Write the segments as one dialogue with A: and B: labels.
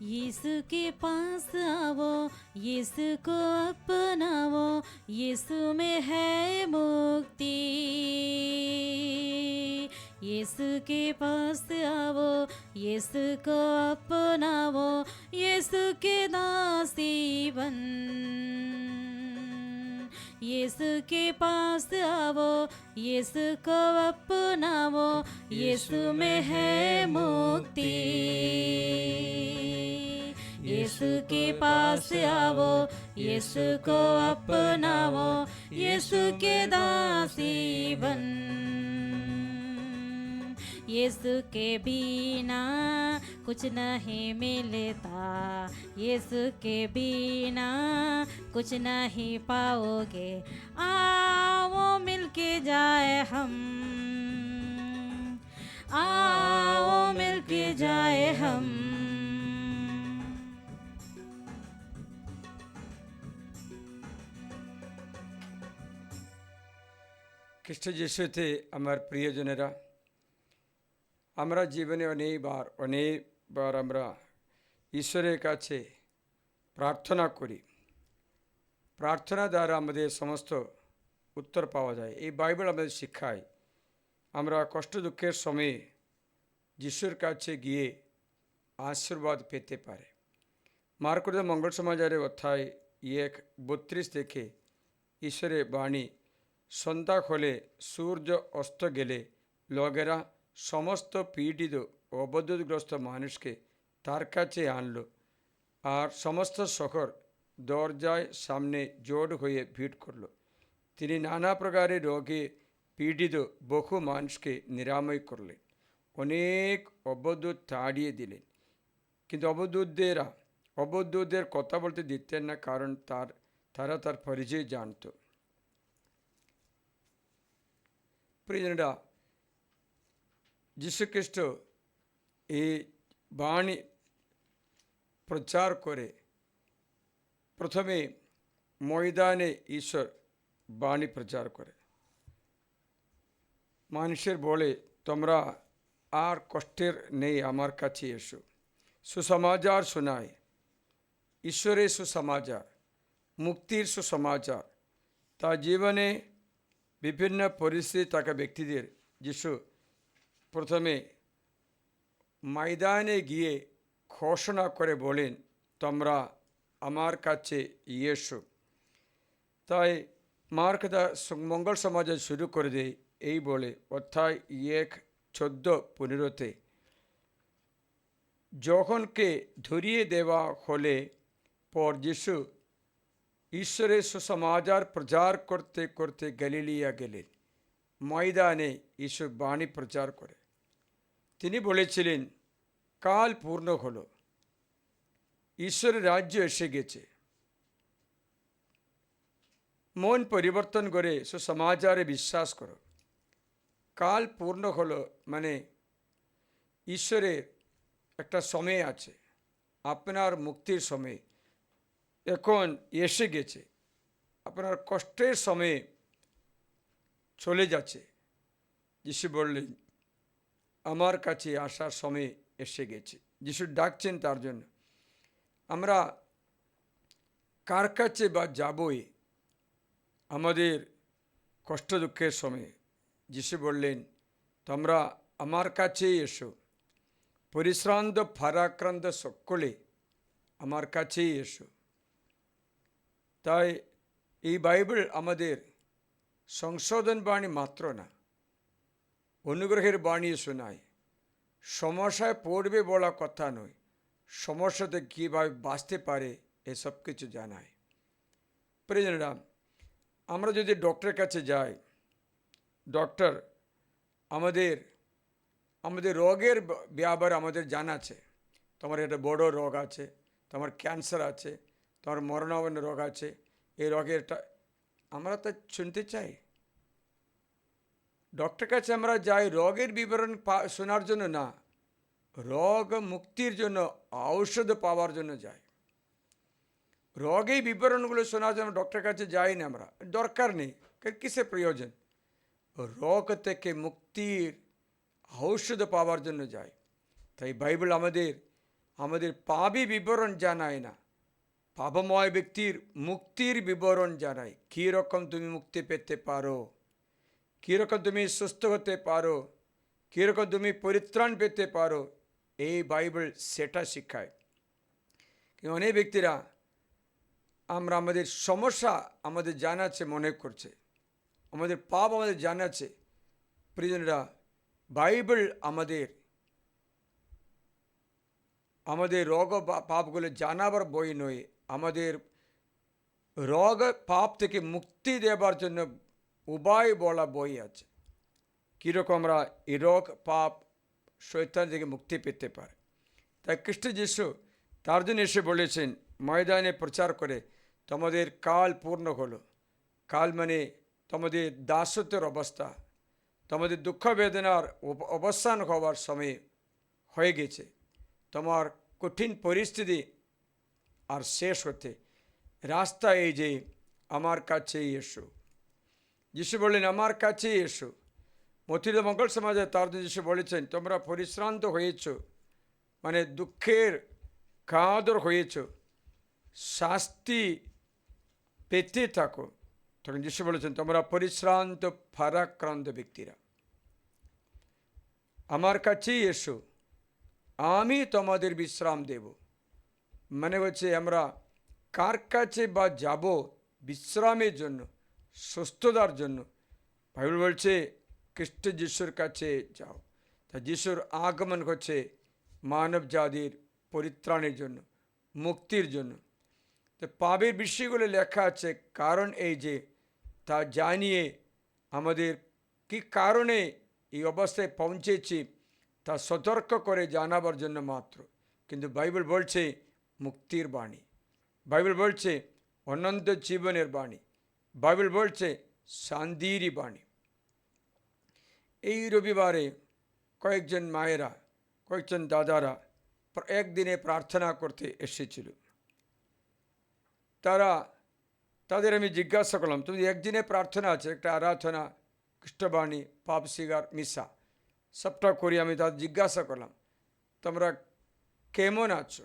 A: यीशु के पास आओ, यीशु को अपनाओ, यीशु में है मुक्ति। यीशु के पास आओ, यीशु को अपनाओ, यीशु के दासी बन। यीशु के पास आओ, यीशु को अपनाओ, यीशु में है मुक्ति। यीशु के पास आओ, यीशु को अपनाओ, यीशु के दासी बन। यीशु के बिना कुछ नहीं मिलता, यीशु के बिना कुछ नहीं पाओगे। आओ मिलके जाए हम, आओ मिलके जाए हम।
B: খ্রিস্ট যিশুতে আমার প্রিয়জনেরা, আমরা জীবনে অনেকবার আমরা ঈশ্বরের কাছে প্রার্থনা করি। প্রার্থনা দ্বারা আমাদের সমস্ত উত্তর পাওয়া যায়। এই বাইবেল আমাদের শিক্ষায় আমরা কষ্ট দুঃখের সময়ে যিশুর কাছে গিয়ে আশীর্বাদ পেতে পারে। মার্কোস মঙ্গল সমাচারের অধ্যায় 1:32 থেকে ঈশ্বরের বাণী, সন্ধ্যা হলে সূর্য অস্ত গেলে লোকেরা সমস্ত পীড়িত ও অবরোধগ্রস্ত মানুষকে তার কাছে আনলো, আর সমস্ত শহর দরজায় সামনে জোট হয়ে ভিড় করল। তিনি নানা প্রকারের রোগে পীড়িত বহু মানুষকে নিরাময় করলেন, অনেক অবধূত তাড়িয়ে দিলেন। কিন্তু অবধূতদের কথা বলতে দিতেন না, কারণ তারা তার পরিচয় জানত। প্রিয়জনেরা, যীশুখ্রিস্ট এই বাণী প্রচার করে প্রথমে ময়দানে ঈশ্বর বাণী প্রচার করে। মানুষের বলে, তোমরা আর কষ্টের নেই, আমার কাছে এসো। সুসমাচার শোনায়, ঈশ্বরের সুসমাচার, মুক্তির সুসমাচার। তার জীবনে বিভিন্ন পরিস্থিতি থাকা ব্যক্তিদের যিশু প্রথমে ময়দানে গিয়ে ঘোষণা করে বলেন, তোমরা আমার কাছে এসো। তাই মার্ক মঙ্গল সমাজে শুরু করে দেয় এই বলে, অধ্যায় 1:14-15 যখনকে ধরিয়ে দেওয়া হলে পর যিশু ঈশ্বরের সুসমাচার প্রচার করতে করতে গলিলিয়া গেলেন। ময়দানে ঈশ্বর বাণী প্রচার করে তিনি বলেছিলেন, কাল পূর্ণ হলো, ঈশ্বরের রাজ্য এসে গেছে। মন পরিবর্তন করে সুসমাচারে বিশ্বাস করো। কাল পূর্ণ হলো মানে ঈশ্বরের একটা সময় আছে, আপনার মুক্তির সময় এখন এসে গেছে। আপনার কষ্টের সময়ে চলে যাচ্ছে। যিশু বললেন, আমার কাছে আসার সময় এসে গেছে। যিশু ডাকছেন তার জন্য। আমরা কার কাছে বা যাবই আমাদের কষ্ট দুঃখের সময়ে? যিশু বললেন, তোমরা আমার কাছেই এসো, পরিশ্রান্ত ভারাক্রান্ত সকলে আমার কাছেই এসো। তাই এই বাইবেল আমাদের সংশোধন বাণী মাত্র না, অনুগ্রহের বাণী শোনায়। সমস্যায় পড়বে বলা কথা নয়, সমস্যাতে কীভাবে বাঁচতে পারে এসব কিছু জানায়। প্রিয়জনেরা, আমরা যদি ডক্টরের কাছে যাই, ডক্টর আমাদের রোগের ব্যাপারে আমাদের জানাচ্ছে। তোমার একটা বড় রোগ আছে, তোমার ক্যান্সার আছে, তোমার মরণাপন্ন রোগ আছে, এই রোগেরটা আমরা তো শুনতে চাই। ডক্টরের কাছে আমরা যাই রোগের বিবরণ শোনার জন্য না, রোগ মুক্তির জন্য, ঔষধ পাওয়ার জন্য যাই। রোগের বিবরণগুলো শোনার জন্য ডক্টরের কাছে যাই না আমরা, দরকার নেই। কিসের প্রয়োজন? রোগ থেকে মুক্তির ঔষধ পাওয়ার জন্য যাই। তাই বাইবেল আমাদের পাপই বিবরণ জানায় না, পাপময় ব্যক্তির মুক্তির বিবরণ জানায়। কীরকম তুমি মুক্তি পেতে পারো, কীরকম তুমি সুস্থ হতে পারো, কীরকম তুমি পরিত্রাণ পেতে পারো, এই বাইবেল সেটা শিখায়। কিন্তু অনেক ব্যক্তিরা আমরা আমাদের সমস্যা আমাদের জানা আছে মনে করছে, আমাদের পাপ আমাদের জানা আছে। প্রিয়জনেরা, বাইবেল আমাদের রোগ বা পাপগুলো জানাবার বই নয়, আমাদের রোগ পাপ থেকে মুক্তি দেবার জন্য উপায় বলা বই আছে, কীরকম আমরা এই রোগ পাপ শয়তান থেকে মুক্তি পেতে পারে। তাই খ্রিস্ট যিশু তার জন্য এসে বলেছেন, ময়দানে প্রচার করে তোমাদের কাল পূর্ণ হলো। কাল মানে তোমাদের দাসত্বের অবস্থা, তোমাদের দুঃখ বেদনার অবসান হওয়ার সময় হয়ে গেছে। তোমার কঠিন পরিস্থিতি আর শেষ হতে রাস্তা এই যে আমার কাছেই এসো। যিশু বললেন আমার কাছেই এসো। মথিত মঙ্গল সমাজে তার যিশু বলেছেন, তোমরা পরিশ্রান্ত হয়েছ, মানে দুঃখের কাঁদর হয়েছ, শাস্তি পেতে থাকো। তখন যিশু বলেছেন, তোমরা পরিশ্রান্ত ভারাক্রান্ত ব্যক্তিরা আমার কাছেই এসো, আমি তোমাদের বিশ্রাম দেব। মানে হচ্ছে আমরা কার কাছে বা যাব বিশ্রামের জন্য, সুস্থতার জন্য? বাইবেল বলছে খ্রিস্ট যিশুর কাছে যাও। তা যিশুর আগমন হচ্ছে মানব জাতির পরিত্রাণের জন্য, মুক্তির জন্য। তো পাপের বিষয়গুলো লেখা আছে, কারণ এই যে তা জানিয়ে আমাদের কি কারণে এই অবস্থায় পৌঁছেছি তা সতর্ক করে জানাবার জন্য মাত্র। কিন্তু বাইবেল বলছে মুক্তির বাণী, বাইবেল বলছে অনন্ত জীবনের বাণী, বাইবেল বলছে শান্তিরই বাণী। এই রবিবারে কয়েকজন মায়েরা, কয়েকজন দাদারা একদিনে প্রার্থনা করতে এসেছিল। তাদের আমি জিজ্ঞাসা করলাম, তুমি একদিনে প্রার্থনা আছে, একটা আরাধনা, খ্রিস্টবাণী, পাপ স্বীকার, মিশা সবটা করি। আমি তাদের জিজ্ঞাসা করলাম, তোমরা কেমন আছো?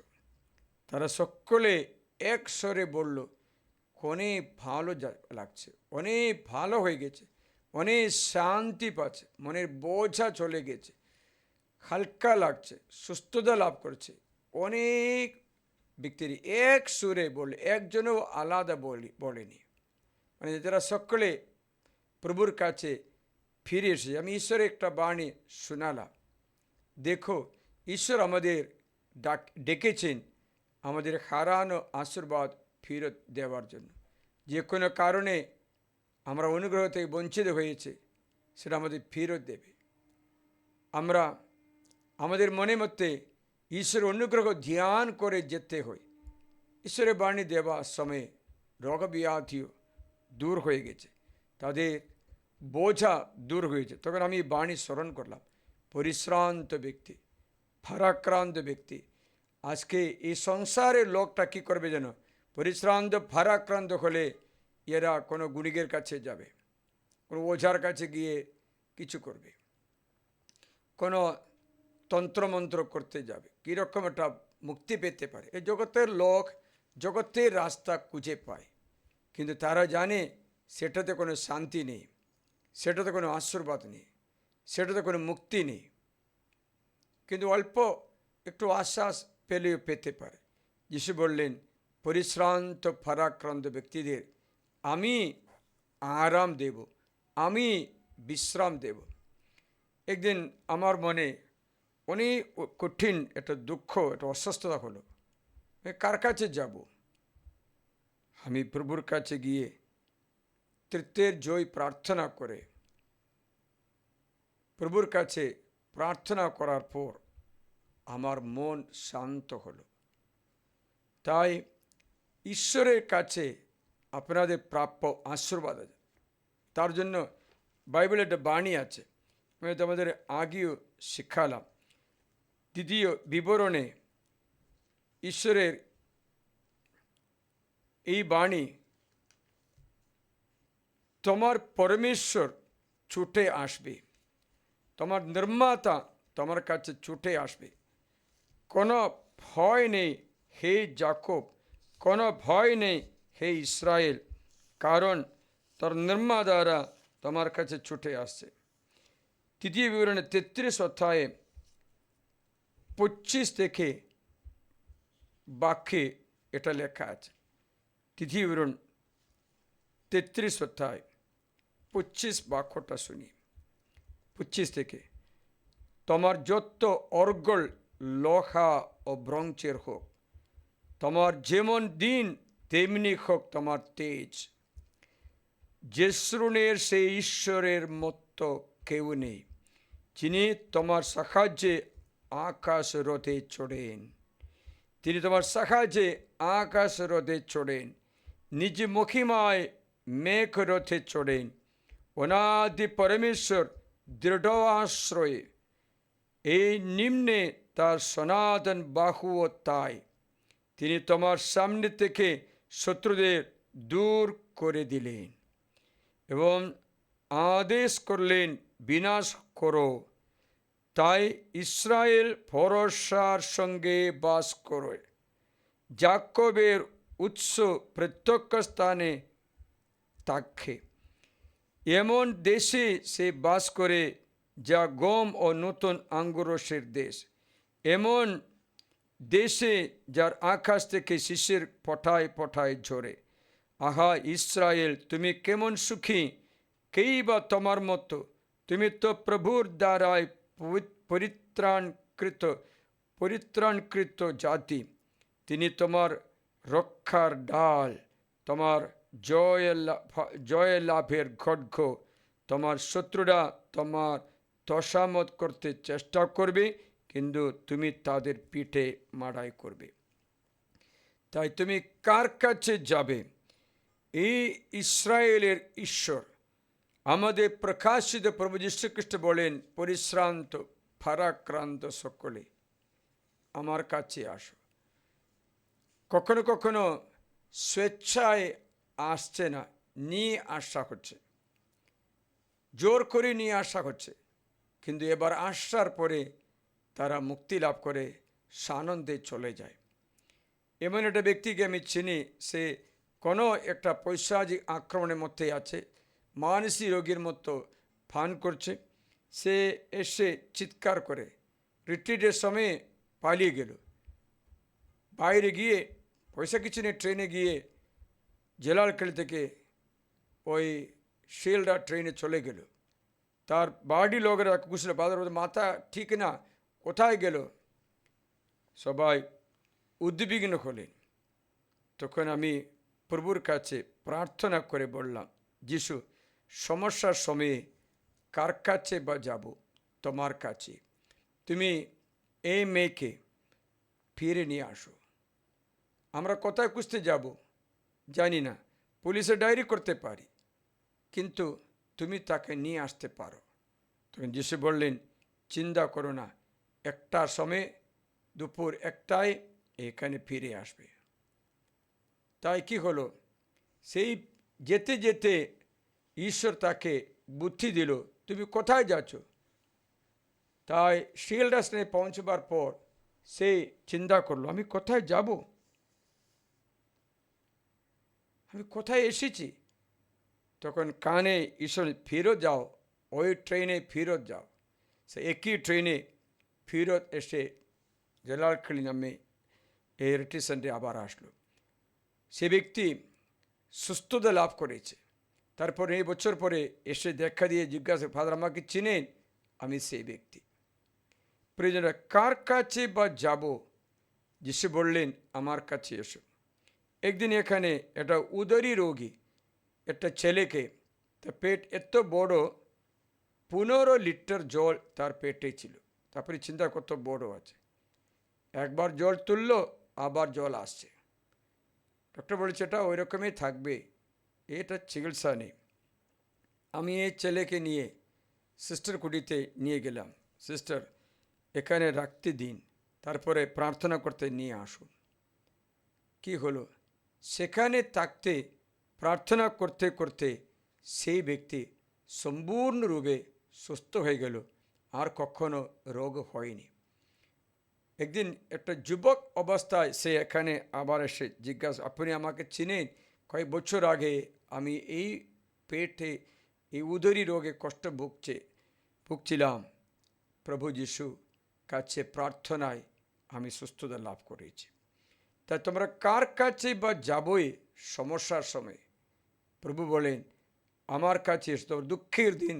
B: তারা সকলে এক স্বরে বলল, অনেক ভালো লাগছে, অনেক ভালো হয়ে গেছে, অনেক শান্তি পাচ্ছে, মনের বোঝা চলে গেছে, হালকা লাগছে, সুস্থতা লাভ করছে। অনেক ব্যক্তির এক সুরে বলে, একজনও আলাদা বলেনি। মানে যারা সকলে প্রভুর কাছে ফিরে এসেছে। আমি ঈশ্বরের একটা বাণী শোনালাম, দেখো ঈশ্বর আমাদের ডেকেছেন আমাদের হারানো আশীর্বাদ ফেরত দেওয়ার জন্য। যে কোনো কারণে আমরা অনুগ্রহ থেকে বঞ্চিত হয়েছে, সেটা আমাদের ফেরত দেবে। আমরা আমাদের মনের মধ্যে ঈশ্বরের অনুগ্রহ ধ্যান করে যেতে হয়। ঈশ্বরের বাণী দেওয়ার সময়ে রোগ ব্যাধিও দূর হয়ে গেছে, তাদের বোঝা দূর হয়েছে। তখন আমি বাণী স্মরণ করলাম, পরিশ্রান্ত ব্যক্তি, ভারাক্রান্ত ব্যক্তি। আজকে এই সংসারের লোকটা কী করবে যেন? পরিশ্রান্ত ভারাক্রান্ত হলে এরা কোনো গুণিকের কাছে যাবে, কোনো ওঝার কাছে গিয়ে কিছু করবে, কোনো তন্ত্রমন্ত্র করতে যাবে, কীরকম একটা মুক্তি পেতে পারে। এই জগতের লোক জগতের রাস্তা খুঁজে পায়, কিন্তু তারা জানে সেটাতে কোনো শান্তি নেই, সেটাতে কোনো আশীর্বাদ নেই, সেটাতে কোনো মুক্তি নেই। কিন্তু অল্প একটু আশ্বাস পেলেও পেতে পারে। যিশু বললেন, পরিশ্রান্ত ভারাক্রান্ত ব্যক্তিদের আমি আরাম দেব, আমি বিশ্রাম দেব। একদিন আমার মনে অনেক কঠিন একটা দুঃখ, একটা অসুস্থতা হলো। কার কাছে যাব? আমি প্রভুর কাছে গিয়ে তৃতীয়ের জয় প্রার্থনা করে, প্রভুর কাছে প্রার্থনা করার পর আমার মন শান্ত হলো। তাই ঈশ্বরের কাছে আপনাদের প্রাপ্য আশীর্বাদ আছে। তার জন্য বাইবেলে একটা বাণী আছে, আমি তোমাদের আগেও শিখালাম। দ্বিতীয় বিবরণে ঈশ্বরের এই বাণী, তোমার পরমেশ্বর ছুটে আসবে, তোমার নির্মাতা তোমার কাছে ছুটে আসবে। কোনো ভয় নেই হে যাকব, কোনো ভয় নেই হে ইসরায়েল, কারণ তার নির্মাতারা তোমার কাছে ছুটে আসছে। তৃতীয় বিবরণে 33 অধ্যায়ে 25 থেকে বাক্যে এটা লেখা আছে। তৃতীয় বিবরণ 33 অধ্যায় 25 বাক্যটা শুনি। 25 থেকে, তোমার যত অর্গল লোহা ও ব্রোঞ্জের হোক, তোমার যেমন দিন তেমনি হোক তোমার তেজ। জেসরুনের সেই ঈশ্বরের মতো কেউ নেই, যিনি তোমার সাহায্যে আকাশ রথে চড়েন। তিনি তোমার সাহায্যে আকাশ রথে চড়েন, নিজ মহিমায় মেঘ রথে চড়েন। অনাদি পরমেশ্বর দৃঢ় আশ্রয়ে, এই নিম্নে তার সনাতন বাহুও তাই। তিনি তোমার সামনে থেকে শত্রুদের দূর করে দিলেন এবং আদেশ করলেন বিনাশ করো। তাই ইসরায়েল ভরসার সঙ্গে বাস করে, যাকবের উৎস প্রত্যক্ষ স্থানে থাকে। এমন দেশে সে বাস করে যা গম ও নতুন আঙ্গুরসের দেশ, এমন দেশে যার আকাশ থেকে শিশির পটায় পটায় ঝরে। আহা ইসরায়েল, তুমি কেমন সুখী, কেই বা তোমার মতো। তুমি তো প্রভুর দ্বারায় পরিত্রাণকৃত জাতি। তিনি তোমার রক্ষার ডাল, তোমার জয় লাভের খড়গ। তোমার শত্রুরা তোমার তোষামত করতে চেষ্টা করবে, কিন্তু তুমি তাদের পিঠে মাড়াই করবে। তাই তুমি কার কাছে যাবে? এই ইসরায়েলের ঈশ্বর আমাদের প্রকাশিত প্রভু যীশু খ্রিস্ট বলেন, পরিশ্রান্ত ভারাক্রান্ত সকলে আমার কাছে আসো। কখনো কখনো স্বেচ্ছায় আসছে না, নিয়ে আসা হচ্ছে, জোর করে নিয়ে আসা হচ্ছে, কিন্তু এবার আসার পরে তারা মুক্তি লাভ করে সানন্দে চলে যায়। এমন একটা ব্যক্তিকে আমি চিনি, সে কোনো একটা পৈশাচিক আক্রমণের মধ্যে আছে, মানসিক রোগীর মতো ফান করছে। সে এসে চিৎকার করে রিট্রিটের সময় পালিয়ে গেল। বাইরে গিয়ে পয়সা কিছু নেই, ট্রেনে গিয়ে জেলারখালি থেকে ওই শিলডা ট্রেনে চলে গেল। তার বাড়ির লোকেরা কুশলে বাজার মাথা ঠিক না, কোথায় গেল? সবাই উদ্বিগ্ন হলেন। তখন আমি প্রভুর কাছে প্রার্থনা করে বললাম, যিশু, সমস্যার সময়ে কার কাছে বা যাব? তোমার কাছে। তুমি এই মেয়েকে ফিরে নিয়ে আসো। আমরা কোথায় খুঁজতে যাব জানি না, পুলিশে ডায়েরি করতে পারি, কিন্তু তুমি তাকে নিয়ে আসতে পারো। তখন যিশু বললেন, চিন্তা করো না, একটার সময়, দুপুর 1টায় এখানে ফিরে আসবে। তাই কি হলো, সেই যেতে যেতে ঈশ্বর তাকে বুদ্ধি দিল, তুমি কোথায় যাচ্ছ? তাই শিলডা স্টেশনে পৌঁছবার পর সে চিন্তা করলো, আমি কোথায় যাব, আমি কোথায় এসেছি? তখন কানে ঈশ্বর, ফেরত যাও, ওই ট্রেনে ফেরত যাও। সে একই ট্রেনে ফেরত এসে জেলারখালি নামে এই স্টেশনে আবার আসলো। সে ব্যক্তি সুস্থতা লাভ করেছে। তারপরে এই বছর পরে এসে দেখা দিয়ে জিজ্ঞাসা, ফাদার আমাকে চিনেন? আমি সেই ব্যক্তি। প্রিয়জনরা, কার কাছে বা যাব? যিশু বললেন, আমার কাছে এসো। একদিন এখানে একটা উদরী রোগী একটা ছেলেকে, তার পেট এত বড়, 15 লিটার জল তার পেটে ছিল। তারপরে চিন্তা কত বড় আছে, একবার জল তুললো আবার জল আসছে। ডক্টর বলেছে এটা ওই রকমই থাকবে, এটা চিকিৎসা নেই। আমি এই ছেলেকে নিয়ে সিস্টার কুটিতে নিয়ে গেলাম, সিস্টার এখানে রাখতে দিন, তারপরে প্রার্থনা করতে নিয়ে আসুন। কি হলো, সেখানে থাকতে প্রার্থনা করতে করতে সেই ব্যক্তি সম্পূর্ণরূপে সুস্থ হয়ে গেল, আর কখনো রোগ হয়নি। একদিন একটা যুবক অবস্থায় সে এখানে আবার এসে জিজ্ঞাসা, আপনি আমাকে চিনেন? কয়েক বছর আগে আমি এই পেটে এই উদরি রোগে কষ্ট ভুগছিলাম। প্রভু যিশু কাছে প্রার্থনায় আমি সুস্থতা লাভ করেছি। তাই তোমরা কার কাছে বা যাবই সমস্যার সময়? প্রভু বলেন, আমার কাছে এসে তোমার দুঃখের দিন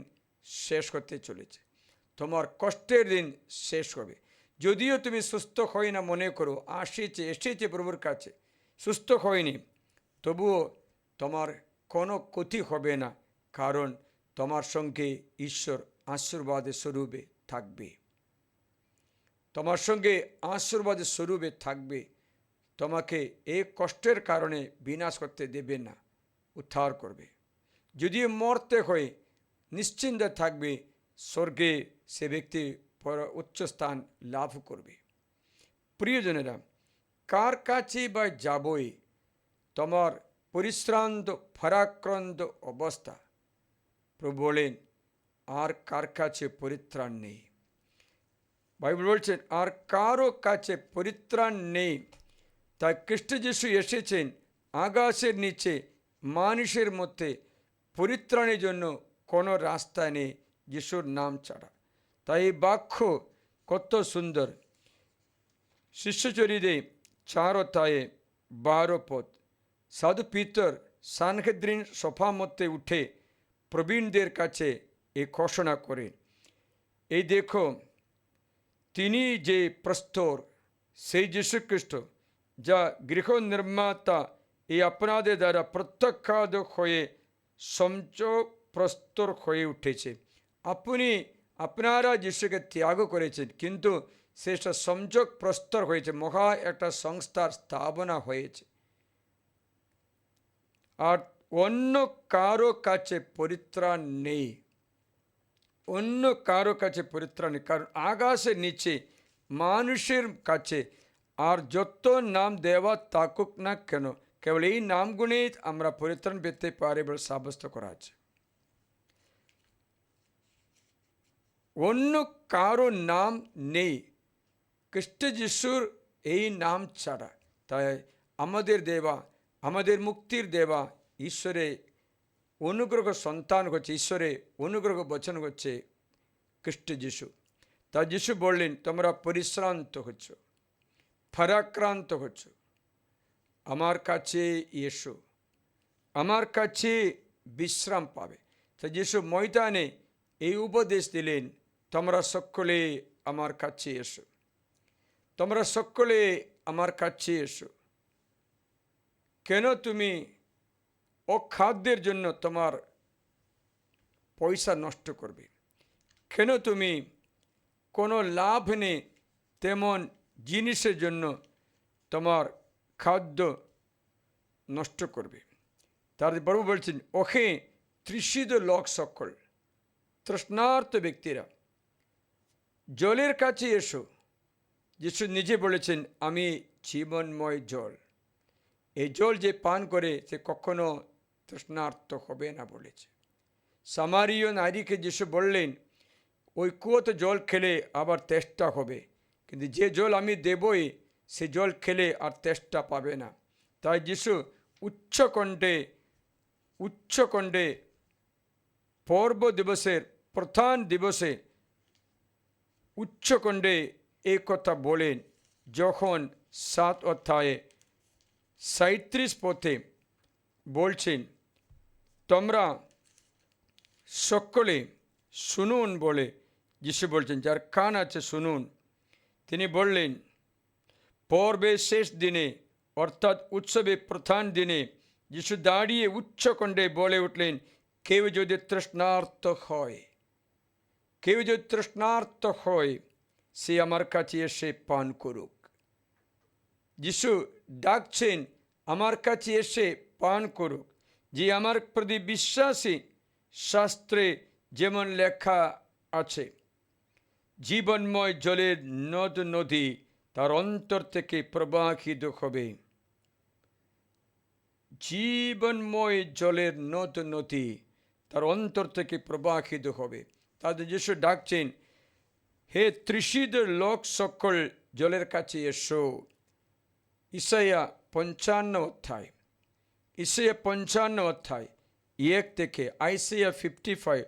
B: শেষ হতে চলেছে, তোমার কষ্টের দিন শেষ হবে। যদিও তুমি সুস্থ হই না মনে করো, এসেছে প্রভুর কাছে, সুস্থ হয়নি, তবুও তোমার কোনো ক্ষতি হবে না, কারণ তোমার সঙ্গে ঈশ্বর আশীর্বাদের স্বরূপে থাকবে। তোমার সঙ্গে আশীর্বাদের স্বরূপে থাকবে। তোমাকে এই কষ্টের কারণে বিনাশ করতে দেবে না, উদ্ধার করবে। যদি মরতে হয়, নিশ্চিন্তে থাকবে, স্বর্গে সে ব্যক্তি উচ্চ স্থান লাভ করবে। প্রিয়জনেরা, কার কাছে বা যাবই তোমার পরিশ্রান্ত পরাক্রান্ত অবস্থা? প্রভু বলেন, আর কার কাছে পরিত্রাণ নেই। বাইবেল বলছেন, আর কারো কাছে পরিত্রাণ নেই। তাই খ্রিস্ট যিশু এসেছেন আকাশের নিচে মানুষের মধ্যে পরিত্রাণের জন্য কোনো রাস্তা নেই যিশুর নাম ছাড়া। তাই এই বাক্য কত সুন্দর। শিষ্যচরিতে 4 অধ্যায়ে 12 পদ, সাধু পিতর সানহেদ্রিন সভা মধ্যে উঠে প্রবীণদের কাছে এই ঘোষণা করেন, এই দেখো, তিনি যে প্রস্তর, সেই যীশুখ্রিস্ট, যা গৃহ নির্মাতা এই আপনাদের দ্বারা প্রত্যাখ্যাত হয়ে প্রস্তর হয়ে উঠেছে। আপনারা যিশুকে ত্যাগ করেছেন, কিন্তু সেটা সংযোগ প্রস্তর হয়েছে, মহা একটা সংস্থার স্থাপনা হয়েছে। আর অন্য কারো কাছে পরিত্রাণ নেই, অন্য কারো কাছে পরিত্রাণ নেই। কারণ আকাশের নিচে মানুষের কাছে আর যত নাম দেওয়া থাকুক না কেন, কেবল এই নামগুণে আমরা পরিত্রাণ পেতে পারি বলে সাব্যস্ত করা আছে। অন্য কারো নাম নেই খ্রিস্ট যিশুর এই নাম ছাড়া। তাই আমাদের দেবা, আমাদের মুক্তির দেবা ঈশ্বরে অনুগ্রহ সন্তান হচ্ছে, ঈশ্বরে অনুগ্রহ বচন হচ্ছে খ্রিস্ট যিশু। তা যিশু বললেন, তোমরা পরিশ্রান্ত হচ্ছ, পরাক্রান্ত হচ্ছ, আমার কাছে এসো, আমার কাছে বিশ্রাম পাবে। তা যিশু ময়দানে এই উপদেশ দিলেন, তোমরা সকলে আমার কাছে এসো, তোমরা সকলে আমার কাছে এসো। কেন তুমি অখাদ্যের জন্য তোমার পয়সা নষ্ট করবে? কেন তুমি কোনো লাভ নেই তেমন জিনিসের জন্য তোমার খাদ্য নষ্ট করবে? তার প্রভু বলছেন, ওকে তৃষিত লোক সকল, তৃষ্ণার্ত ব্যক্তিরা জলের কাছে এসো। যিশু নিজে বলেছেন, আমি জীবনময় জল, এই জল যে পান করে সে কখনো তৃষ্ণার্ত হবে না বলেছে। সামারীয় নারীকে যিশু বললেন, ওই কুয়োতে জল খেলে আবার তেষ্টা হবে, কিন্তু যে জল আমি দেবই সে জল খেলে আর তেষ্টা পাবে না। তাই যিশু উচ্চকণ্ঠে পর্ব দিবসের প্রধান দিবসে উচ্চকণ্ঠে এই কথা বলেন, যখন 7 অধ্যায়ে 37 পথে বলছেন, তোমরা সকলে শুনুন বলে যিশু বলছেন, যার কান আছে শুনুন। তিনি বললেন, পর্বের শেষ দিনে অর্থাৎ উৎসবের প্রধান দিনে যিশু দাঁড়িয়ে উচ্চকণ্ঠে বলে উঠলেন, কেউ যদি তৃষ্ণার্ত হয়, সে আমার কাছে এসে পান করুক। যিশু ডাকছেন, আমার কাছে এসে পান করুক। যে আমার প্রতি বিশ্বাসী, শাস্ত্রে যেমন লেখা আছে, জীবনময় জলের নদ নদী তার অন্তর থেকে প্রবাহিত হবে। জীবনময় জলের নদ নদী তার অন্তর থেকে প্রবাহিত হবে। তাদের যিশু ডাকছেন, হে তৃষিত লোক সকল জলের কাছে এসো। ইসাইয়া 55 অধ্যায়, ইসাইয়া 55 অধ্যায় 1 থেকে, আইসাইয়া 55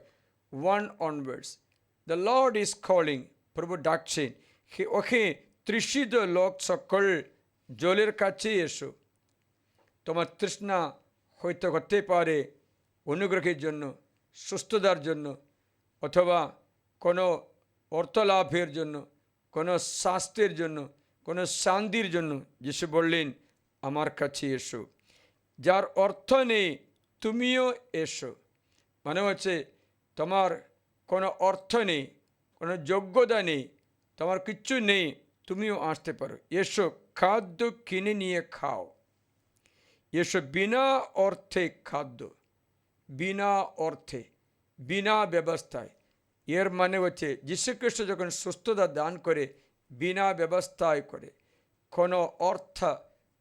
B: 1 onwards, the Lord is calling, প্রভু ডাকছেন, ওকে তৃষিত লোক সকল জলের কাছে এসো। তোমার তৃষ্ণা হয়তো হতে পারে অনুগ্রহের জন্য, সুস্থতার জন্য, অথবা কোনো অর্থলাভের জন্য, কোনো স্বাস্থ্যের জন্য, কোনো শান্তির জন্য। যিশু বললেন, আমার কাছে এসো। যার অর্থ নেই তুমিও এসো, মানে হচ্ছে তোমার কোনো অর্থ নেই, কোনো যোগ্যতা নেই, তোমার কিচ্ছু নেই, তুমিও আসতে পারো। এসো, খাদ্য কিনে নিয়ে খাও। এসো, বিনা অর্থে খাদ্য, বিনা অর্থে, বিনা ব্যবস্থায়। এর মানে হচ্ছে যীশুখ্রিস্ট যখন সুস্থতা দান করে বিনা ব্যবস্থায় করে, কোনো অর্থ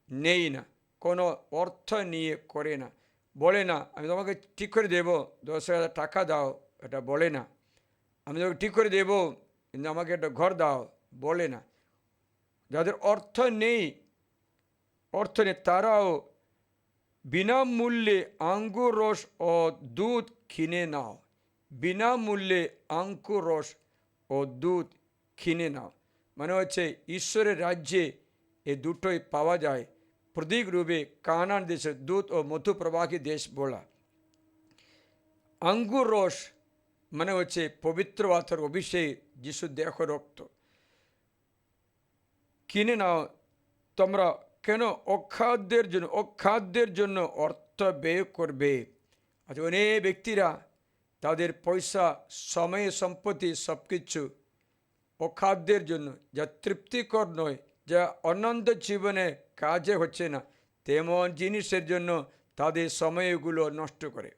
B: নেই না, কোনো অর্থ নিয়ে করে না। বলে না আমি তোমাকে ঠিক করে দেবো, 10,000 টাকা দাও, এটা বলে না। আমি তোমাকে ঠিক করে দেবো, কিন্তু আমাকে একটা ঘর দাও, বলে না। যাদের অর্থ নেই, তারাও বিনামূল্যে আঙ্গুর রস ও দুধ কিনে নাও। বিনামূল্যে আঙ্কুর রস ও দুধ কিনে নাও, মানে হচ্ছে ঈশ্বরের রাজ্যে এ দুটোই পাওয়া যায়। প্রতীক রূপে কানান দেশের দুধ ও মধু প্রবাহী দেশ বলা। আঙ্গুর রস মানে হচ্ছে পবিত্র আত্মার অভিষেক, যিশু দেহ রক্ত। কিনে নাও তোমরা কেন অখাদ্যের জন্য অর্থ ব্যয় করবে? আচ্ছা, অনেক ব্যক্তিরা তাদের পয়সা, সময়, সম্পত্তি সব কিছু অখাদ্যের জন্য, যা তৃপ্তিকর নয়, যা অনন্ত জীবনে কাজে হচ্ছে না, তেমন জিনিসের জন্য তাদের সময়গুলো নষ্ট করে।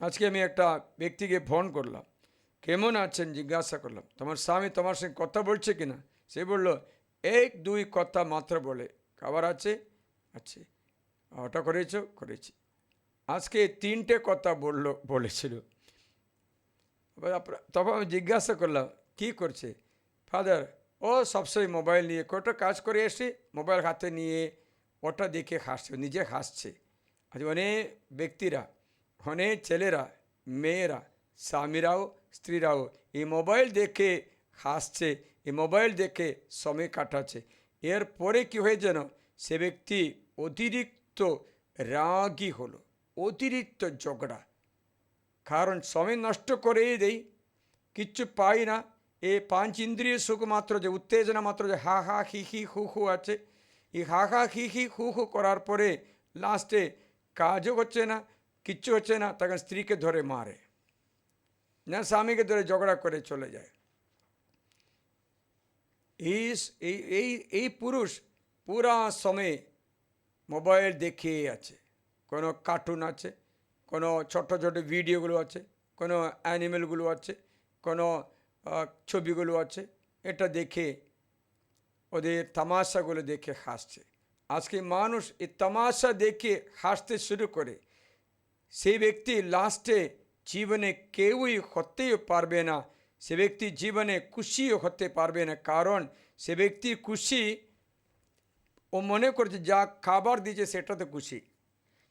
B: আজকে আমি একটা ব্যক্তিকে ফোন করলাম, কেমন আছেন জিজ্ঞাসা করলাম, তোমার স্বামী তোমার সঙ্গে কথা বলছে কিনা? সে বলল 1-2 কথা মাত্র বলে, খাবার আছে, আছে, ওটা করেছি। আজকে 3টে কথা বলেছিল। তখন আমি জিজ্ঞাসা করলাম কী করছে? ফাদার, ও সবসময় মোবাইল নিয়ে কটা কাজ করে এসে মোবাইল হাতে নিয়ে ওটা দেখে হাসছে, নিজে হাসছে। আজ অনেক ব্যক্তিরা, অনেক ছেলেরা, মেয়েরা, স্বামীরাও, স্ত্রীরাও এই মোবাইল দেখে হাসছে, এই মোবাইল দেখে সময় কাটাচ্ছে। এরপরে কী হয়ে যেন সে ব্যক্তি অতিরিক্ত রাগী হলো, অতিরিক্ত ঝগড়া। কারণ সময় নষ্ট করেই দেই, কিচ্ছু পাই না। এই 5 ইন্দ্রিয় সুখ মাত্র, যে উত্তেজনা মাত্র, যে হা হা হি হি হু হু আছে, এই হা হা হি হি হু হু করার পরে লাস্টে কাজও হচ্ছে না, কিচ্ছু হচ্ছে না, তখন স্ত্রীকে ধরে মারে, না স্বামীকে ধরে ঝগড়া করে চলে যায়। এই পুরুষ পুরা সময় মোবাইল দেখে আছে, কোনো কার্টুন আছে, কোনো ছোট ছোট ভিডিওগুলো আছে, কোনো অ্যানিমেলগুলো আছে, কোনো ছবিগুলো আছে, এটা দেখে ওদের তামাশাগুলো দেখে হাসছে। আজকে মানুষ এই তামাশা দেখে হাসতে শুরু করে, সেই ব্যক্তি লাস্টে জীবনে কেউই হতেই পারবে না, সে ব্যক্তি জীবনে খুশিও হতে পারবে না। কারণ সে ব্যক্তি খুশি, ও মনে করছে যা খাবার দিয়েছে সেটাতে খুশি,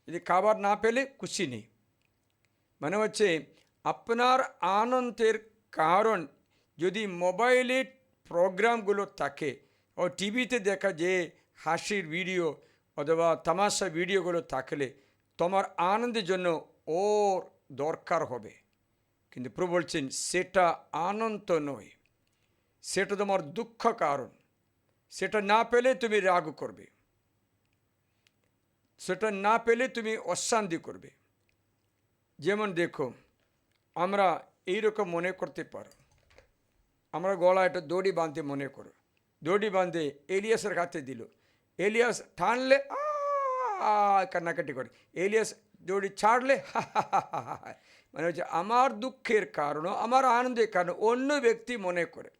B: যদি খাবার না পেলে খুশি নেই। মানে হচ্ছে আপনার আনন্দের কারণ যদি মোবাইলে প্রোগ্রামগুলো থাকে ও টিভিতে দেখা যে হাসির ভিডিও অথবা তামাশা ভিডিওগুলো থাকলে তোমার আনন্দের জন্য ওর দরকার হবে। কিন্তু প্রভু বলছেন সেটা আনন্দ নয়, সেটা তোমার দুঃখ কারণ। সেটা না পেলে তুমি রাগ করবে, সেটা না পেলে তুমি অশান্তি করবে। যেমন দেখো, আমরা এইরকম মনে করতে পারো, আমরা গলায় একটা দড়ি বাঁধতে মনে করো, দড়ি বাঁধে এলিয়াসের হাতে দিল, এলিয়াস টানলে কান্নাকাটি করে, এলিয়াস দড়ি ছাড়লে মানে হচ্ছে আমার দুঃখের কারণ, আমার আনন্দের কারণ অন্য ব্যক্তি মনে করে।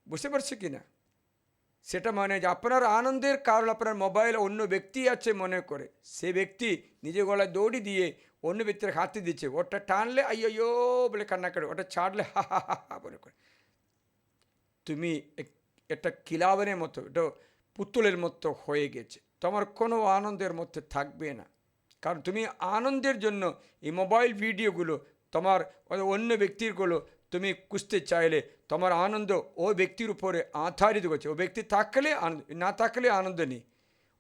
B: বুঝতে পারছি কি না? সেটা মানে যে আপনার আনন্দের কারণ আপনার মোবাইল অন্য ব্যক্তি আছে মনে করে, সে ব্যক্তি নিজে গলায় দৌড়ি দিয়ে অন্য ব্যক্তির হাতে দিচ্ছে, ওটা টানলে আইয়ো বলে কান্না করে, ওটা ছাড়লে হা হা হা হা বলে করে। তুমি এটা কিলাবনের মতো, এটা পুতুলের মতো হয়ে গেছে। তোমার কোনো আনন্দের মধ্যে থাকবে না, কারণ তুমি আনন্দের জন্য এই মোবাইল ভিডিওগুলো, তোমার অন্য ব্যক্তিরগুলো তুমি খুঁজতে চাইলে তোমার আনন্দ ওই ব্যক্তির উপরে আধারিত করছে। ও ব্যক্তি থাকলে আনন্দ, না থাকলে আনন্দ নেই।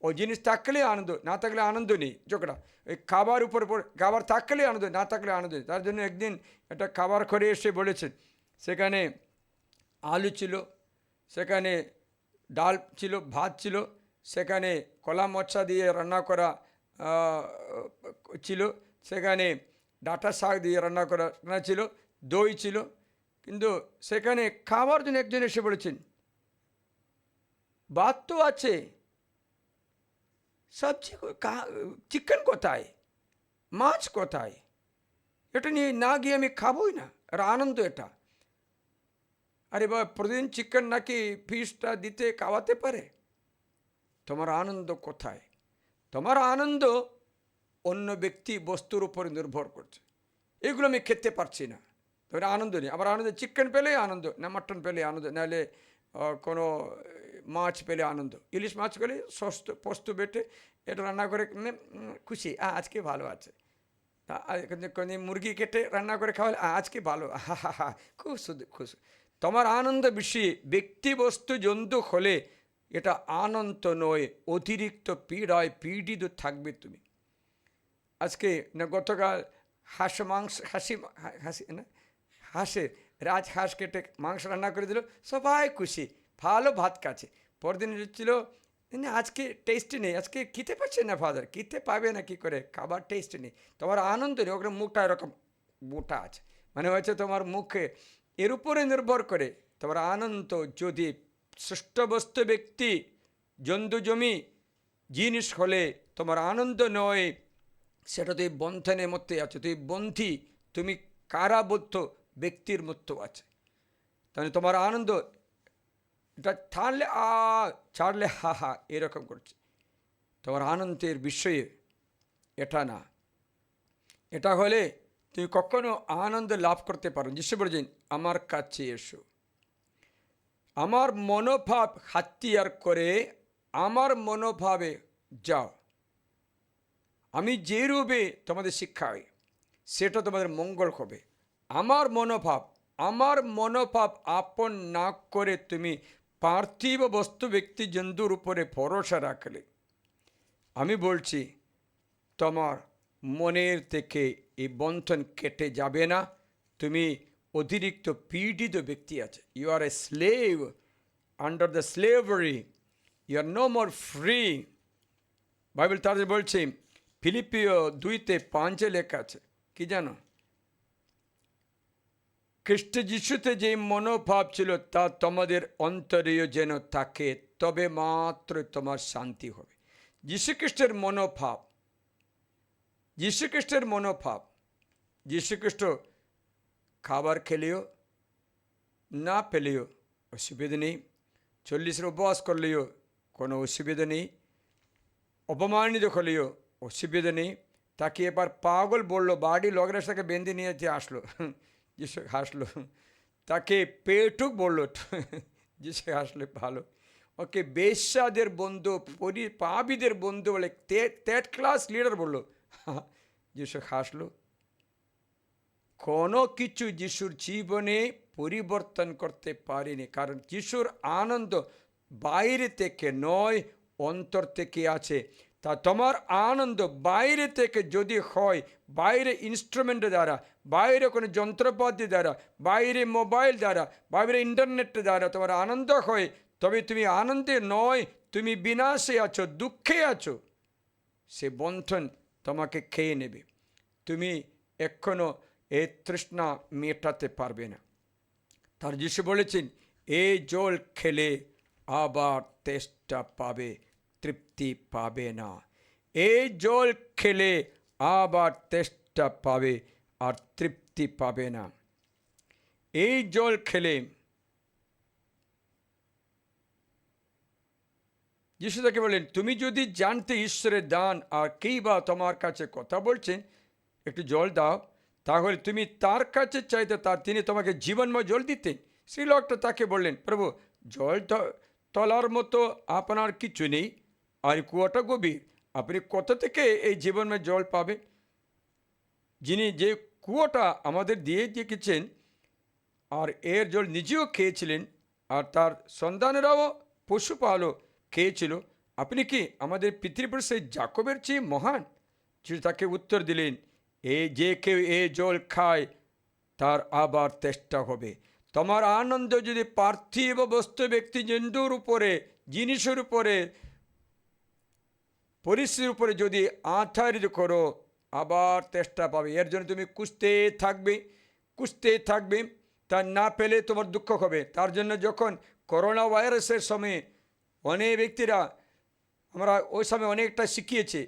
B: ওই জিনিস থাকলে আনন্দ, না থাকলে আনন্দ নেই। ঝগড়া ওই খাবার উপরে খাবার থাকলে আনন্দ, না থাকলে আনন্দ নেই। তার জন্য একদিন একটা খাবার করে এসে বলেছেন, সেখানে আলু ছিল, সেখানে ডাল ছিল, ভাত ছিল, সেখানে কলা মশা দিয়ে রান্না করা ছিল, সেখানে ডাঁটা শাক দিয়ে রান্না করা ছিল, দই ছিল। কিন্তু সেখানে খাবার জন্য একজন এসে বলেছেন, ভাত তো আছে, সবজি চিকেন কোথায়, মাছ কোথায়? এটা নিয়ে না গিয়ে আমি খাবোই না, আর আনন্দ এটা। আরে বাবা, প্রতিদিন চিকেন নাকি ফিশটা দিতে খাওয়াতে পারে? তোমার আনন্দ কোথায়? তোমার আনন্দ অন্য ব্যক্তি বস্তুর উপরে নির্ভর করছে। এগুলো আমি খেতে পারছি না, তোমার আনন্দ নেই। আবার আনন্দ, চিকেন পেলে আনন্দ, না মাটন পেলে আনন্দ, নাহলে কোনো মাছ পেলে আনন্দ। ইলিশ মাছ পেলে পোস্ত বেটে এটা রান্না করে খুশি, আজকে ভালো আছে। মুরগি কেটে রান্না করে খাওয়ালে আজকে ভালো, হা হা হা, খুব খুশি। তোমার আনন্দ বেশি ব্যক্তি বস্তু জন্তু হলে এটা আনন্দ নয়, অতিরিক্ত পীড়ায় পীড়িত থাকবে তুমি। আজকে না গতকাল হাঁসে রাজহাঁস কেটে মাংস রান্না করে দিল, সবাই খুশি, ভালো ভাত খাচ্ছে। পরদিন হচ্ছিল, আজকে টেস্টি নেই, আজকে খেতে পারছে না ফাদার, খেতে পাবে না কি করে, খাবার টেস্ট নেই। তোমার আনন্দ নেই, ওখানে মুখটা এরকম মোটা আছে, মানে হয়েছে তোমার মুখে এর উপরে নির্ভর করে তোমার আনন্দ। যদি সৃষ্ট বস্তু ব্যক্তি জন্তু জমি জিনিস হলে তোমার আনন্দ নয়, সেটা তুই বন্ধনের মধ্যে আছে, তুই বন্ধি, তুমি কারাবদ্ধ ব্যক্তির মধ্যে আছে। তাহলে তোমার আনন্দ এটা ছাড়লে ছাড়লে হা হা এরকম করছে। তোমার আনন্দের বিষয়ে এটা না। এটা হলে তুমি কখনো আনন্দ লাভ করতে পারো। যিশু বলেছেন, আমার কাছে এসো, আমার মনোভাব হাতিয়ার করে আমার মনোভাবে যাও, আমি যে রূপে তোমাদের শিক্ষাই সেটা তোমাদের মঙ্গল হবে। আমার মনোভাব আপন না করে তুমি পার্থিব বস্তু ব্যক্তি জন্তুর উপরে ভরসা রাখলে, আমি বলছি তোমার মনের থেকে এই বন্ধন কেটে যাবে না। তুমি অতিরিক্ত পীড়িত ব্যক্তি আছে। You are a slave under the slavery, you are no more free. Bible তাদের বলছে, ফিলিপিও 2:5 লেখা আছে, কি জানো? খ্রিস্ট যিশুতে যে মনোভাব ছিল তা তোমাদের অন্তরেও যেন থাকে, তবে মাত্র তোমার শান্তি হবে। যীশুখ্রিস্টের মনোভাব, যীশুখ্রিস্ট খাবার খেলেও না পেলেও অসুবিধা নেই, 40 উপবাস করলেও কোনো অসুবিধা নেই, অপমানিত হলেও অসুবিধা নেই। তাকে এবার পাগল বললো, বাড়ি লগরের সাথে বেঁধে নিয়ে যে আসলো, যিশু হাসলো। তাকে পেটুক বললো, যিশু হাসলে ভালো। ওকে বেশ্যাদের বন্ধু, পাপীদের বন্ধু বলে থার্ড ক্লাস লিডার বললো, যিশু হাসলো। কোনো কিছু যিশুর জীবনে পরিবর্তন করতে পারেনি, কারণ যিশুর আনন্দ বাইরে থেকে নয়, অন্তর থেকে আছে। তা তোমার আনন্দ বাইরে থেকে যদি হয়, বাইরে ইনস্ট্রুমেন্টের দ্বারা, বাইরে কোনো যন্ত্রপাতি দ্বারা, বাইরে মোবাইল দ্বারা, বাইরে ইন্টারনেটের দ্বারা তোমার আনন্দ হয়, তবে তুমি আনন্দে নয়, তুমি বিনাশে আছো, দুঃখে আছো। সে বন্ধন তোমাকে খেয়ে নেবে। তুমি এখনো এই তৃষ্ণা মেটাতে পারবে না। তার যিশু বলেছেন, এই জল খেলে আবার তেষ্টা পাবে, তৃপ্তি পাবে না। এই জল খেলে আবার তেষ্টা পাবে আর তৃপ্তি পাবে না। এই জল খেলে, যিশু তাকে বলেন, তুমি যদি জানতে ঈশ্বরের দান আর কেই বা তোমার কাছে কথা বলছেন, একটু জল দাও, তাহলে তুমি তার কাছে চাইতে তিনি তোমাকে জীবনময় জল দিতেন। সেই লোকটা তাকে বললেন, প্রভু জল তলার মতো আপনার কিছু নেই, আর কুয়াটা গভীর। আপনি কোথা থেকে এই জীবনে জল পাবেন? যিনি যে কুয়োটা আমাদের দিয়ে দিয়েছেন, আর এর জল নিজেও খেয়েছিলেন, আর তার সন্তানেরাও পশুপালও খেয়েছিল, আপনি কি আমাদের পৃথিবীর সেই জাকবের চেয়ে মহান? যিশু তাকে উত্তর দিলেন, যে কেউ এ জল খায় তার আবার তেষ্টা হবে। তোমার আনন্দ যদি পার্থিব বস্তু ব্যক্তি জন্তুর উপরে, জিনিসের উপরে, পরিস্থিতির উপরে যদি আধারিত করো, আবার তেষ্টা পাবে। এর জন্য তুমি খুঁজতে থাকবে, তা না পেলে তোমার দুঃখ হবে। তার জন্য যখন করোনা ভাইরাসের সময় অনেক ব্যক্তিরা, আমরা ওই সময় অনেকটা শিখিয়েছে।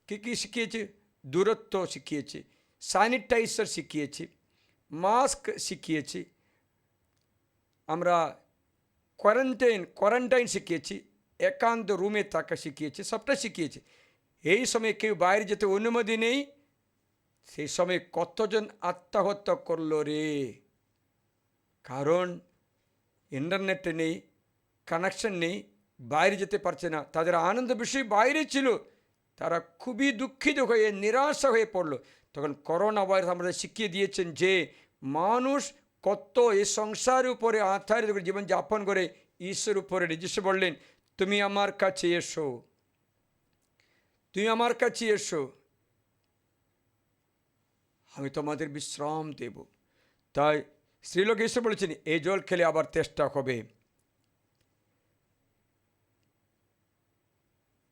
B: কী শিখিয়েছে? দূরত্ব শিখিয়েছে, স্যানিটাইজার শিখিয়েছি, মাস্ক শিখিয়েছি, আমরা কোয়ারেন্টাইন শিখিয়েছি, একান্ত রুমে থাকা শিখিয়েছি, সবটা শিখিয়েছি। এই সময় কেউ বাইরে যেতে অনুমতি নেই। সেই সময় কতজন আত্মহত্যা করলো রে! কারণ ইন্টারনেটে নেই, কানেকশন নেই, বাইরে যেতে পারছে না। তাদের আনন্দ বিষয় বাইরে ছিল, তারা খুবই দুঃখিত হয়ে নিরাশা হয়ে পড়লো। তখন করোনা ভাইরাস আমাদের শিখিয়ে দিয়েছেন যে মানুষ কত এই সংসারের উপরে আধারিত করে জীবন যাপন করে ঈশ্বরের উপরে নিজস্ব বললেন, তুমি আমার কাছে এসো, তুমি আমার কাছে এসো, আমি তোমাদের বিশ্রাম দেব। তাই শ্রীলোক এসে বলেছেন, এই জল খেলে আবার তেষ্টা হবে।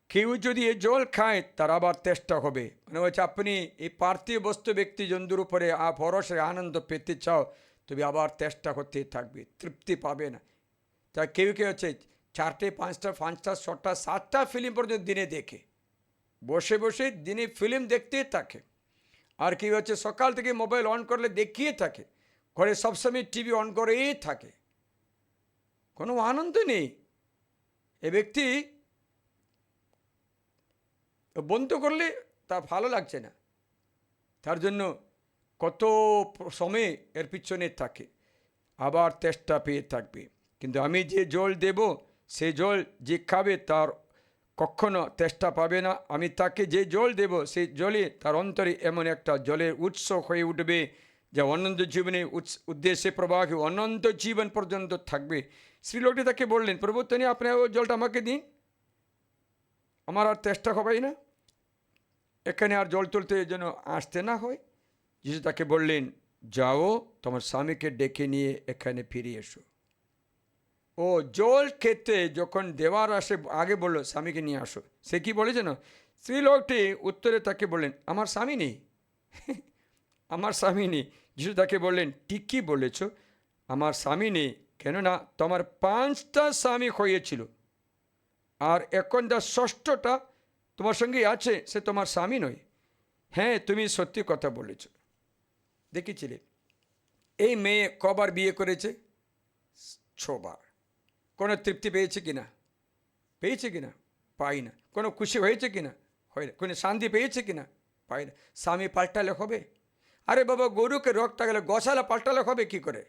B: কেউ যদি এই জল খায় তার আবার তেষ্টা হবে। মানে হচ্ছে আপনি এই পার্থিব বস্তু ব্যক্তি জন্তুর উপরে ভরসা আনন্দ পেতে চাও, তবে আবার তেষ্টা করতে থাকবে, তৃপ্তি পাবে না। তা কেউ হচ্ছে 4টে 5টা 6টা 7টা ফিল্ম পর্যন্ত দিনে দেখে, বসে বসে দিনে ফিল্ম দেখতেই থাকে। আর কেউ হচ্ছে সকাল থেকে মোবাইল অন করলে দেখিয়ে থাকে, ঘরে সবসময় টিভি অন করেই থাকে, কোনো আনন্দ নেই। এ ব্যক্তি বন্ধ করলে তা ভালো লাগছে না, তার জন্য কত সময় এর পিছনে থাকে, আবার তেষ্টা পেয়ে থাকবে। কিন্তু আমি যে জল দেব, সে জল যে খাবে তার কখনো তেষ্টা পাবে না। আমি তাকে যে জল দেব, সেই জলে তার অন্তরে এমন একটা জলের উৎস হয়ে উঠবে, যা অনন্ত জীবনে উদ্দেশ্যে প্রবাহী অনন্ত জীবন পর্যন্ত থাকবে। শ্রীলোকটি তাকে বললেন, প্রভু তিনি আপনার ওই জলটা আমাকে দিন, আমার আর তেষ্টা হবেই না, এখানে আর জল তুলতে যেন আসতে না হয়। যিশু তাকে বললেন, যাও তোমার স্বামীকে ডেকে নিয়ে এখানে ফিরে এসো। ও জল খেতে যখন দেওয়ার আসে আগে বললো স্বামীকে নিয়ে আসো। সে কি বলেছে না? স্ত্রীলোকটি উত্তরে তাকে বললেন, আমার স্বামী নেই, আমার স্বামী নেই। যিশু তাকে বললেন, ঠিকই বলেছ, আমার স্বামী নেই, কেননা তোমার 5টা স্বামী হয়েছিল, আর এখন যা 6টা তোমার সঙ্গে আছে সে তোমার স্বামী নয়। হ্যাঁ, তুমি সত্যি কথা বলেছ। দেখেছিলে এই মেয়ে কবার বিয়ে করেছে? 6বার। কোনো তৃপ্তি পেয়েছে কিনা? পেয়েছে কিনা? পাই না। কোনো খুশি হয়েছে কিনা? হয় না। কোনো শান্তি পেয়েছে কিনা? পাই না। স্বামী পাল্টালে হবে? আরে বাবা, গরুকে রোগটা গেলে গোশালা পাল্টালে হবে কি করে?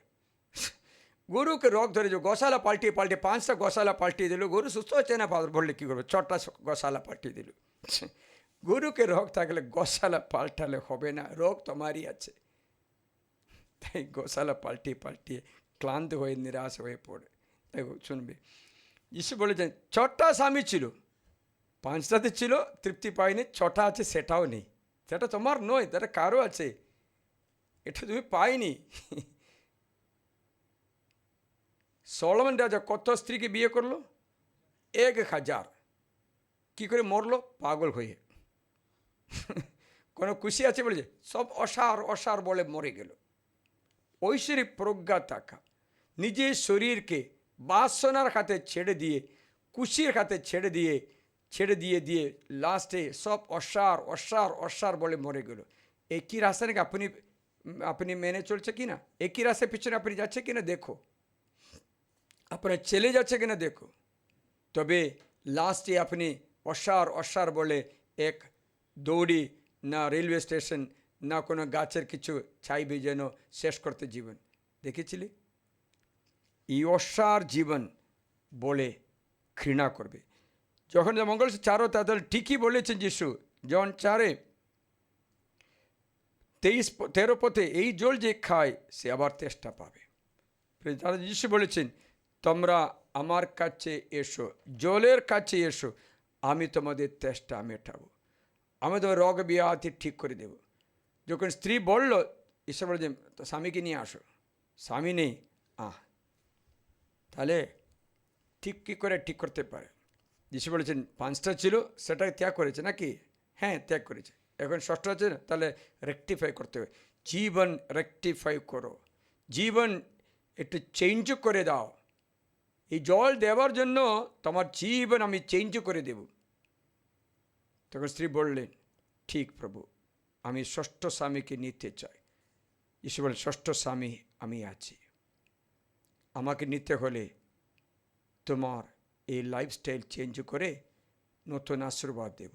B: গরুকে রোগ ধরে যে গোশালা পাল্টিয়ে 5টা গোশালা পাল্টিয়ে দিল, গরু সুস্থ হচ্ছে না বললে কী করবে? 6টা গোশালা পাল্টিয়ে দিল। গরুকে রোগ থাকলে গোশালা পাল্টালে হবে না, রোগ তোমারই আছে। তাই গোশালা পাল্টিয়ে ক্লান্ত হয়ে নিরাশ হয়ে পড়ে। দেখো শুনবে, যিশু বলেছেন 6টা স্বামী ছিল, 5টাতে ছিল, তৃপ্তি পায়নি, 6টা আছে সেটাও নেই। সেটা তোমার নয়, তারা কারো আছে, এটা তুমি পাইনি। সলোমন রাজা কত স্ত্রীকে বিয়ে করলো? 1000। কি করে মরলো? পাগল হয়ে। কোনো খুশি আছে বলেছে? সব অসার বলে মরে গেল। ঐশ্বরিক প্রজ্ঞা থাকা, নিজের শরীরকে বাসনার হাতে ছেড়ে দিয়ে, খুশির হাতে ছেড়ে দিয়ে লাস্টে সব অসার বলে মরে গেল। একই রাস্তা নাকি আপনি মেনে চলছে কিনা? একই রাস্তার পিছনে আপনি যাচ্ছে কিনা দেখো, আপনার ছেলে যাচ্ছে কিনা দেখো। তবে লাস্টে আপনি অসার বলে এক দৌড়ি, না রেলওয়ে স্টেশন, না কোনো গাছের কিছু চাইবে যেন শেষ করতে জীবন। দেখেছিলি এই অসার জীবন বলে ঘৃণা করবে। যখন মঙ্গল 4 তাহলে ঠিকই বলেছেন যিশু, জন 4:23-13 পথে, এই জল যে খায় সে আবার তেষ্টা পাবে। তারা যিশু বলেছেন, তোমরা আমার কাছে এসো, জলের কাছে এসো, আমি তোমাদের তেষ্টা মেটাবো, আমি তোমার রোগ ব্যাধি ঠিক করে দেব। যখন স্ত্রী বলল, ঈশ্বর বলেছেন তো স্বামীকে নিয়ে আসো, স্বামী নেই, তাহলে ঠিক কী করে ঠিক করতে পারে? যিশু বলেছেন 5টা ছিল, সেটা ত্যাগ করেছে নাকি? হ্যাঁ, ত্যাগ করেছে। এখন 6টা আছে না, তাহলে রেকটিফাই করতে হবে। জীবন রেকটিফাই করো, জীবন একটু চেঞ্জ করে দাও। এই জল দেওয়ার জন্য তোমার জীবন আমি চেঞ্জ করে দেব। তখন স্ত্রী বললেন, ঠিক প্রভু, আমি 6ষ্ঠ স্বামীকে নিতে চাই। যিশু বলেন, 6ষ্ঠ স্বামী আমি আছি। আমাকে নিতে হলে তোমার এই লাইফস্টাইল চেঞ্জ করে নতুন আশীর্বাদ দেব।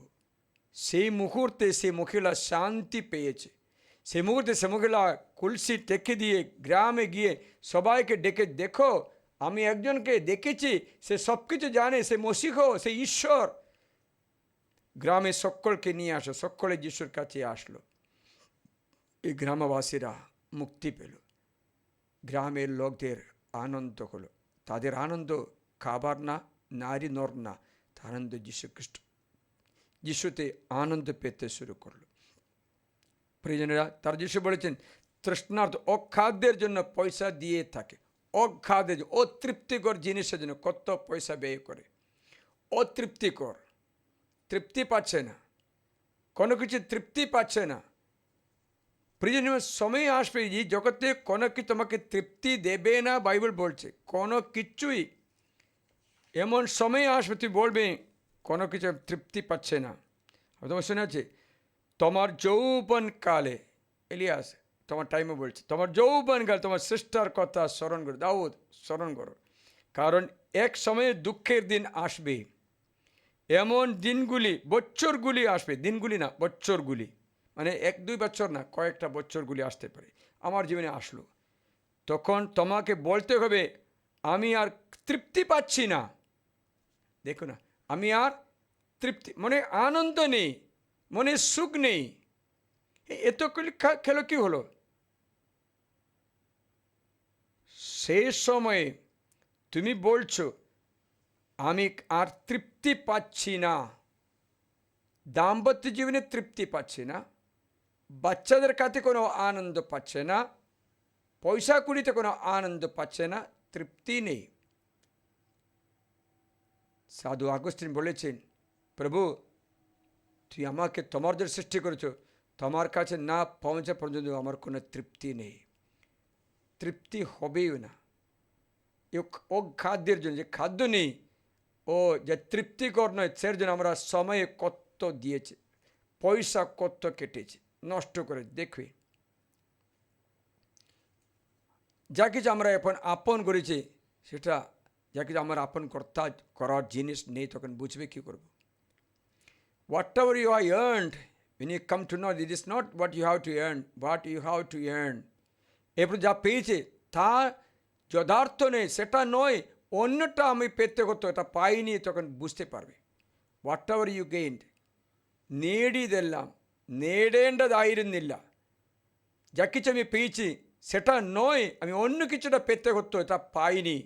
B: সেই মুহূর্তে সে মহিলা শান্তি পেয়েছে। সেই মুহূর্তে সে মহিলা কলসি টেকে দিয়ে গ্রামে গিয়ে সবাইকে ডেকে, দেখো আমি একজনকে দেখেছি, সে সব কিছু জানে, সে মসিহ, সে ঈশ্বর। গ্রামে সকলকে নিয়ে আসো, সকলে যিশুর কাছে আসলো। এই গ্রামবাসীরা মুক্তি পেল, গ্রামের লোকদের আনন্দ হলো। তাদের আনন্দ খাবার না, নারী নর না, তার আনন্দ যিশু খ্রিস্ট, যিশুতে আনন্দ পেতে শুরু করলো। প্রিয়জনেরা, তার যিশু বলেছেন, তৃষ্ণার্ত অখাদ্যের জন্য পয়সা দিয়ে থাকে, অখাদ্যের, অতৃপ্তিকর জিনিসের জন্য কত পয়সা ব্যয় করে। অতৃপ্তিকর, তৃপ্তি পাচ্ছে না, কোনো কিছু তৃপ্তি পাচ্ছে না। প্রিয়জনের সময় আসবে এই জগতে কোনো কিছু তোমাকে তৃপ্তি দেবে না। বাইবেল বলছে কোনো কিছুই এমন সময় আসবে তুই বলবে কোনো কিছু তৃপ্তি পাচ্ছে না। তোমার শুনে আছে, তোমার যৌবন কালে, এলিয়াস তোমার টাইমে বলছে, তোমার যৌবন কালে তোমার সিস্টার কথা স্মরণ করো, দাউদ স্মরণ করো, কারণ এক সময়ে দুঃখের দিন আসবে। এমন দিনগুলি, বছরগুলি আসবে, দিনগুলি না বছরগুলি, মানে 1-2 বছর না, কয়েকটা বছরগুলি আসতে পারে। আমার জীবনে আসলো, তখন তোমাকে বলতে হবে আমি আর তৃপ্তি পাচ্ছি না। দেখো না, আমি আর তৃপ্তি, মনে আনন্দ নেই, মনে সুখ নেই। এত খেলো কি হলো? সেই সময়ে তুমি বলছো আমি আর তৃপ্তি পাচ্ছি না, দাম্পত্য জীবনে তৃপ্তি পাচ্ছি না, বাচ্চাদের কাছে কোনো আনন্দ পাচ্ছে না, পয়সা কুড়িতে কোনো আনন্দ পাচ্ছে না, তৃপ্তি নেই। সাধু আগস্টিন বলেছেন, প্রভু তুই আমাকে তোমার জন্য সৃষ্টি করেছো, তোমার কাছে না পৌঁছা পর্যন্ত আমার কোনো তৃপ্তি নেই, তৃপ্তি হবেই না। ও খাদ্যের জন্য, যে খাদ্য নেই, ও যে তৃপ্তিকর নয়, সের জন্য আমরা সময়ে কত দিয়েছে, পয়সা কত কেটেছে, নষ্ট করে। দেখবে যা কিছু আমরা এখন আপন করেছি, সেটা যা কিছু আমার আপন করার জিনিস নেই, তখন বুঝবে কী করব। Whatever you have earned, when you come to know, it is not what you have to earn, what you have to earn. এরপর যা পেয়েছে তা যথার্থ নেই, সেটা নয়, অন্যটা আমি পেতে হতো, এটা পাইনি, তখন বুঝতে পারবে। Whatever you gained, നേടിയതെല്ലാം നേടേണ്ടതായിരുന്നില്ല, যা কিছু আমি পেয়েছি সেটা নয়, আমি অন্য কিছুটা পেতে হতো, এটা পাইনি।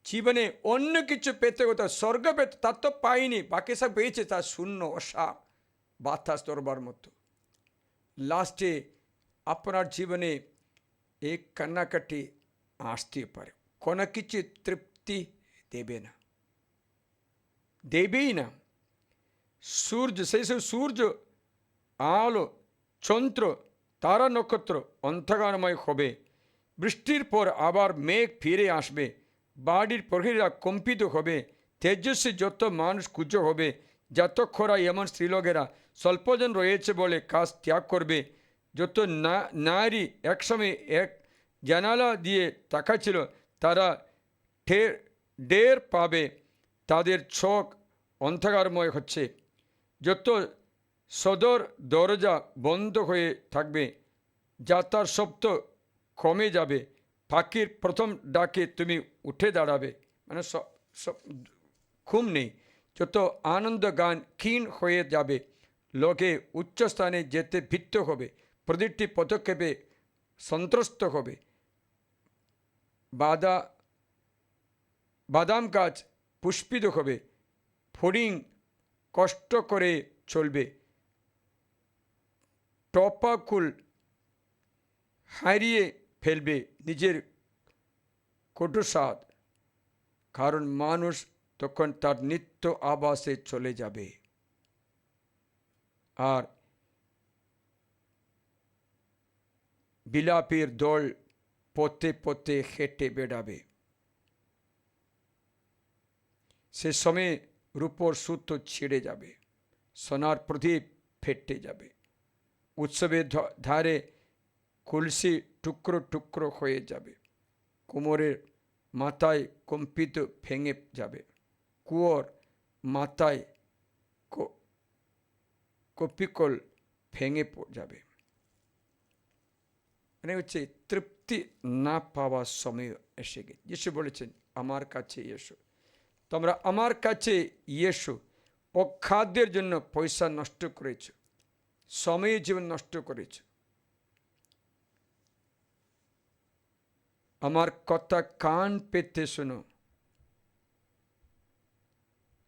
B: জীবনে অন্য কিছু পেতে হতো, স্বর্গ পেতে, তার তো পাইনি, বাকি সব পেয়েছে, তার শূন্য, অসার, বাতাস তোরবার মতো। লাস্টে আপনার জীবনে এই কান্নাকাটি আসতে পারে, কোনো কিছু তৃপ্তি দেবে না, দেবেই না। সূর্য, সেই সব সূর্য, আলো, চন্দ্র, তারা, নক্ষত্র অন্ধকারময় হবে, বৃষ্টির পর আবার মেঘ ফিরে আসবে, বাড়ির প্রহরীরা কম্পিত হবে, তেজস্বী যত মানুষ কুজ হবে, যত খরা এমন স্ত্রীলোকেরা স্বল্পজন রয়েছে বলে কাজ ত্যাগ করবে, যত নারী একসময় এক জানালা দিয়ে তাকাচ্ছিল তারা টের পাবে তাদের চোখ অন্ধকারময় হচ্ছে, যত সদর দরজা বন্ধ হয়ে থাকবে, যাতার শব্দ কমে যাবে, পাখির প্রথম ডাকে তুমি উঠে দাঁড়াবে, মানে ঘুম নেই, যত আনন্দ গান ক্ষীণ হয়ে যাবে, লোকে উচ্চস্থানে যেতে ভীত হবে, প্রতিটি পদক্ষেপে সন্ত্রস্ত হবে, বাদাম গাছ পুষ্পিত হবে, ফড়িং কষ্ট করে চলবে, টপাকুল হারিয়ে ফেলবে নিজের কটুস্বাদ, কারণ মানুষ তখন তার নিত্য আবাসে চলে যাবে আর বিলাপের দল পথে পথে হেঁটে বেড়াবে। সে সময় রূপোর সুতো ছিঁড়ে যাবে, সোনার প্রদীপ ফেটে যাবে, উৎসবের ধারে কলসি টুকরো টুকরো হয়ে যাবে, কোমরের মাথায় কম্পিত ভেঙে যাবে, কুয়োর মাথায় কপিকল ভেঙে যাবে। মানে হচ্ছে তৃপ্তি না পাওয়ার সময় এসে গেছে। যিশু বলেছেন, আমার কাছে এসো, তোমরা আমার কাছে এসো। অখাদ্যের জন্য পয়সা নষ্ট করেছ, সময়ে জীবন নষ্ট করেছ, আমার কথা কান পেতে শোনো,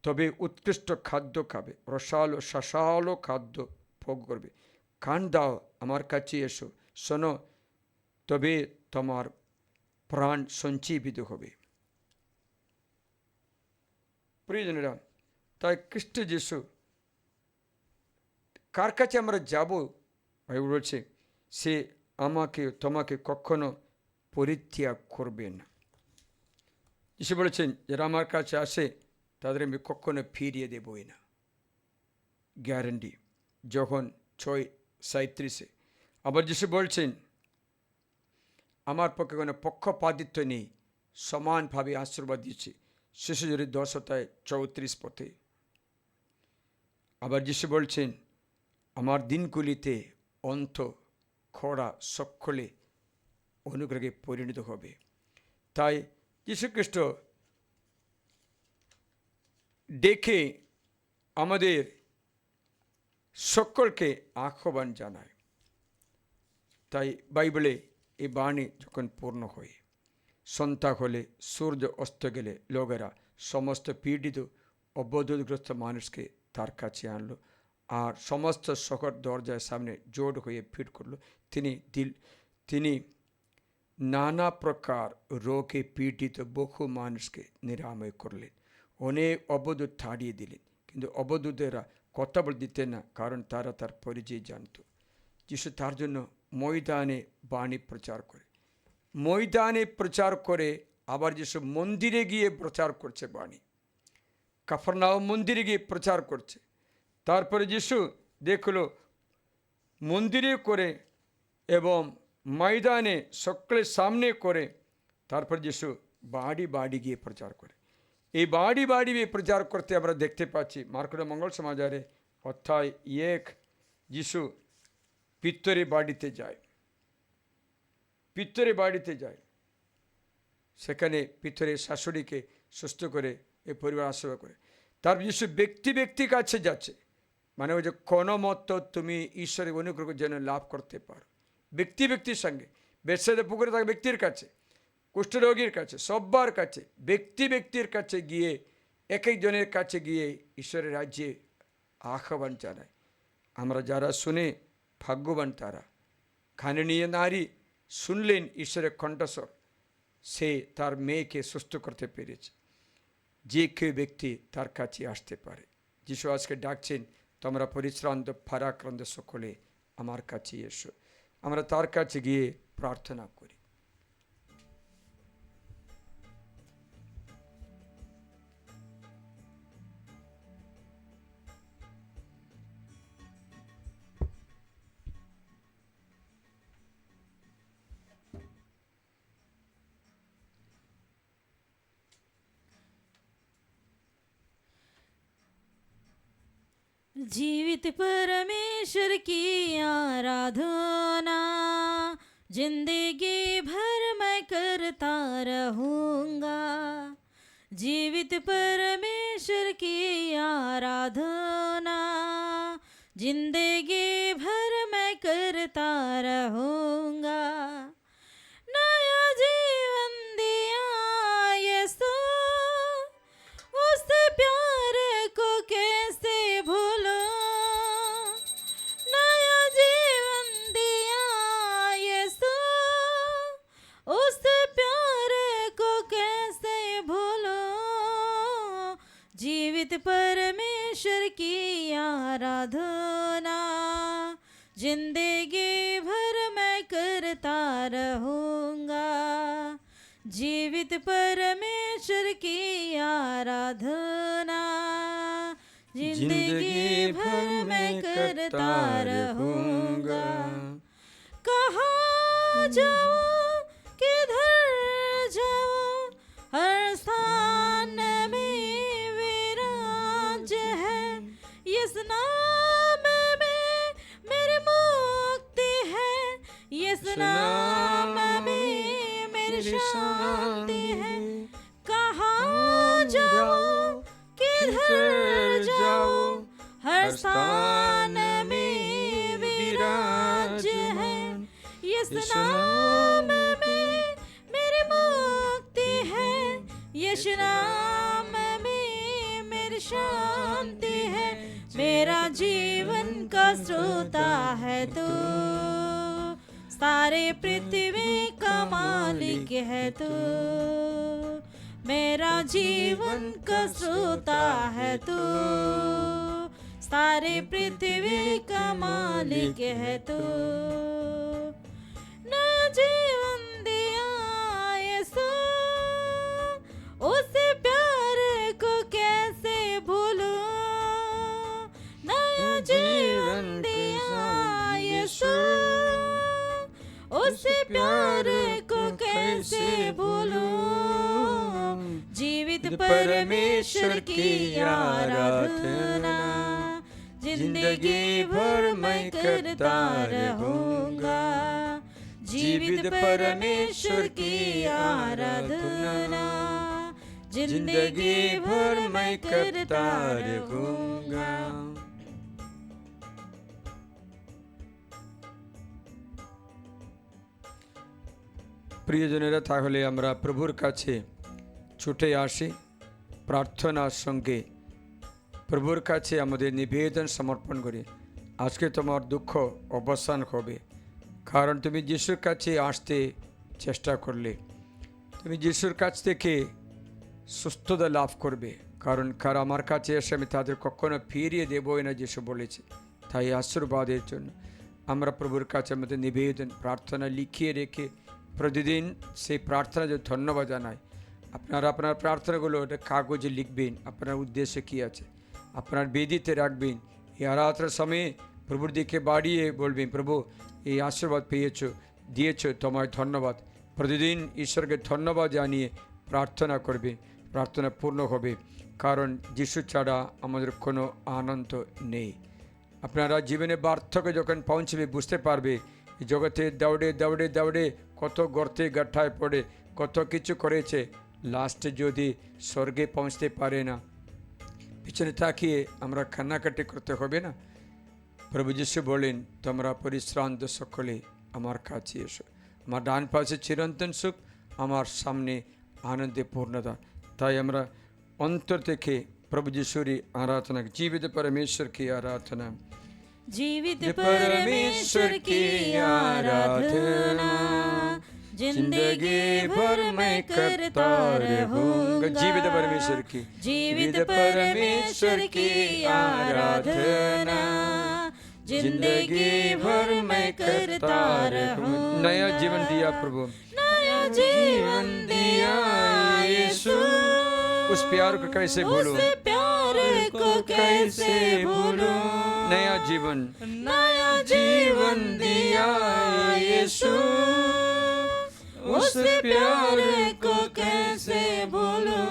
B: তবে উৎকৃষ্ট খাদ্য খাবে, রসালো শাসালো খাদ্য ভোগ করবে। কান দাও, আমার কাছে এসো, শোনো, তবে তোমার প্রাণ সঞ্জীবিত হবে। প্রিয়জনেরা, তাই খ্রিস্ট যিশু কার কাছে আমরা যাব, বাইবেল বলছে সে আমাকে তোমাকে কখনো পরিত্যাগ করবে না। যিশু বলেছেন, যারা আমার কাছে আসে তাদের আমি কখনো ফিরিয়ে দেবই না, গ্যারান্টি। যখন 6:37। আবার যিশু বলছেন, আমার পক্ষে কোনো পক্ষপাতিত্ব নেই, সমানভাবে আশীর্বাদ দিচ্ছি, শিশুজুরি 10:34 পথে। আবার যিশু বলছেন, আমার দিনগুলিতে অন্ত খরা সকলে অনুগ্রহে পরিণত হবে। তাই যীশুখ্রিস্ট ডেকে আমাদের সকলকে আহ্বান জানায়। তাই বাইবেলে এই বাণী যখন পূর্ণ হয়, সন্ধ্যা হলে, সূর্য অস্ত গেলে লোকেরা সমস্ত পীড়িত অবরোধগ্রস্ত মানুষকে তার কাছে আনলো আর সমস্ত শহর দরজার সামনে জোট হয়ে ভিড় করলো। তিনি নানা প্রকার রোগে পীড়িত বহু মানুষকে নিরাময় করলেন, অনেক অবধূত তাড়িয়ে দিলেন। কিন্তু অবধূতেরা কথা বলে দিতেন না, কারণ তারা তার পরিচয় জানত। যিশু তার জন্য ময়দানে বাণী প্রচার করে, ময়দানে প্রচার করে, আবার যিশু মন্দিরে গিয়ে প্রচার করছে বাণী, কাফারনাউম মন্দিরে গিয়ে প্রচার করছে। তারপরে যিশু দেখলো মন্দিরে করে এবং ময়দানে সকলের সামনে করে, তারপর যিশু বাড়ি বাড়ি গিয়ে প্রচার করে। এই বাড়ি বাড়ি গিয়ে প্রচার করতে আমরা দেখতে পাচ্ছি মার্কোর মঙ্গল সমাচারে অধ্যায় 1, যিশু পিত্তরে বাড়িতে যায়, পিত্তরে বাড়িতে যায়, সেখানে পিত্তরের শাশুড়িকে সুস্থ করে এই পরিবার আশ্রয় করে। তার যিশু ব্যক্তি কাছে যাচ্ছে, মানে ওই যে কোনো মতো তুমি ঈশ্বরের অনুগ্রহ যেন লাভ করতে পারো। ব্যক্তির সঙ্গে, বেশ্যাদের পুকুরে থাকা ব্যক্তির কাছে, কুষ্ঠরোগীর কাছে, সব্বার কাছে, ব্যক্তির কাছে গিয়ে, এক একজনের কাছে গিয়ে ঈশ্বরের রাজ্যে আহ্বান জানায়। আমরা যারা শুনে ভাগ্যবান তারা। খানেনীয় নারী শুনলেন ঈশ্বরের কণ্ঠস্বর, সে তার মেয়েকে সুস্থ করতে পেরেছে। যে কেউ ব্যক্তি তার কাছে আসতে পারে। যিশু আজকে ডাকছেন, তোমরা পরিশ্রান্ত ভারাক্রান্ত সকলে আমার কাছে এসো। আমরা তার কাছে গিয়ে প্রার্থনা করি।
A: जीवित परमेश्वर की आराधना जिंदगी भर मैं करता रहूँगा। जीवित परमेश्वर की आराधना जिंदगी भर मैं करता रहूंगा। नया जीवन दिया यीशु, उस प्यार को कैसे भूलूं। नया जीवन दिया यीशु, उस प्यार को कैसे भूलूं। जीवित परमेश्वर की आराधना जिंदगी भर मैं करता रहूंगा। जीवित परमेश्वर की आराधना जिंदगी भर मैं करता रहूंगा। कहाँ जाऊं किधर जाऊं, हर स्थान में विराज है। इस नाम में मेरी मुक्ति है, इस नाम में मेरी शांति है। कहाँ जाऊं किधर जाऊं, हर स्थान में विराज है। इस नाम में मेरी मुक्ति है, इस नाम में मेरी शांति है। मेरा जीवन का श्रोता है तू, सारे पृथ्वी का मालिक है तू। मेरा जीवन का श्रोता है तू, सारे पृथ्वी का मालिक है तू। नया जीवन दिया यीशु, उस प्यार को कैसे भूलूं। नया जीवन दिया यीशु, उस प्यार को कैसे भूलूं। जीवित परमेश्वर की आराधना जिंदगी भर मैं करता रहूंगा। जीवित परमेश्वर की आराधना जिंदगी भर मैं करता रहूंगा।
B: প্রিয়জনেরা, তাহলে আমরা প্রভুর কাছে ছুটে আসি প্রার্থনার সঙ্গে, প্রভুর কাছে আমাদের নিবেদন সমর্পণ করি। আজকে তোমার দুঃখ অবসান হবে, কারণ তুমি যিশুর কাছে আসতে চেষ্টা করলে। তুমি যিশুর কাছ থেকে সুস্থতা লাভ করবে, কারণ আমার কাছে এসে আমি তাদের কখনো ফিরিয়ে দেবই না, যিশু বলেছে। তাই আশীর্বাদের জন্য আমরা প্রভুর কাছে আমাদের নিবেদন প্রার্থনা লিখিয়ে রেখে প্রতিদিন সেই প্রার্থনা যে ধন্যবাদ জানাই। আপনারা আপনার প্রার্থনাগুলো একটা কাগজে লিখবেন, আপনার উদ্দেশ্য কী আছে, আপনার বেদিতে রাখবেন। এই আরাধনার সময়ে প্রভুর দিকে বাড়িয়ে বলবেন, প্রভু এই আশীর্বাদ পেয়েছো, দিয়েছো, তোমায় ধন্যবাদ। প্রতিদিন ঈশ্বরকে ধন্যবাদ জানিয়ে প্রার্থনা করবে, প্রার্থনা পূর্ণ হবে। কারণ যিশু ছাড়া আমাদের কোনো আনন্দ নেই। আপনারা জীবনে বার্ধক্য যখন পৌঁছবে বুঝতে পারবে, জগতে দৌড়ে দৌড়ে দৌড়ে কত গর্তে গাঠায় পড়ে কত কিছু করেছে, লাস্টে যদি স্বর্গে পৌঁছতে পারে না, পিছনে তাকিয়ে আমরা কান্নাকাটি করতে হবে না। প্রভু যিশু বলেন, তোমরা পরিশ্রান্ত সকলে আমার কাছে এসো, আমার ডান পাশে চিরন্তন সুখ, আমার সামনে আনন্দে পূর্ণতা। তাই আমরা অন্তর থেকে প্রভু যিশুরই আরাধনা, জীবিত परमेश्वर की आराधना,
A: जीवित परमेश्वर की आराधना जिंदगी भर मैं करता रहूंगा।
B: जीवित परमेश्वर की,
A: जीवित परमेश्वर की आराधना जिंदगी भर मैं करता रहूंगा।
B: नया जीवन दिया प्रभु,
A: नया जीवन दिया यीशु,
B: उस प्यार को कैसे भूलूं,
A: उस प्यार को कैसे भूलूं।
B: नया जीवन,
A: नया जीवन दिया यीशु, उस प्यार को कैसे भूलूं।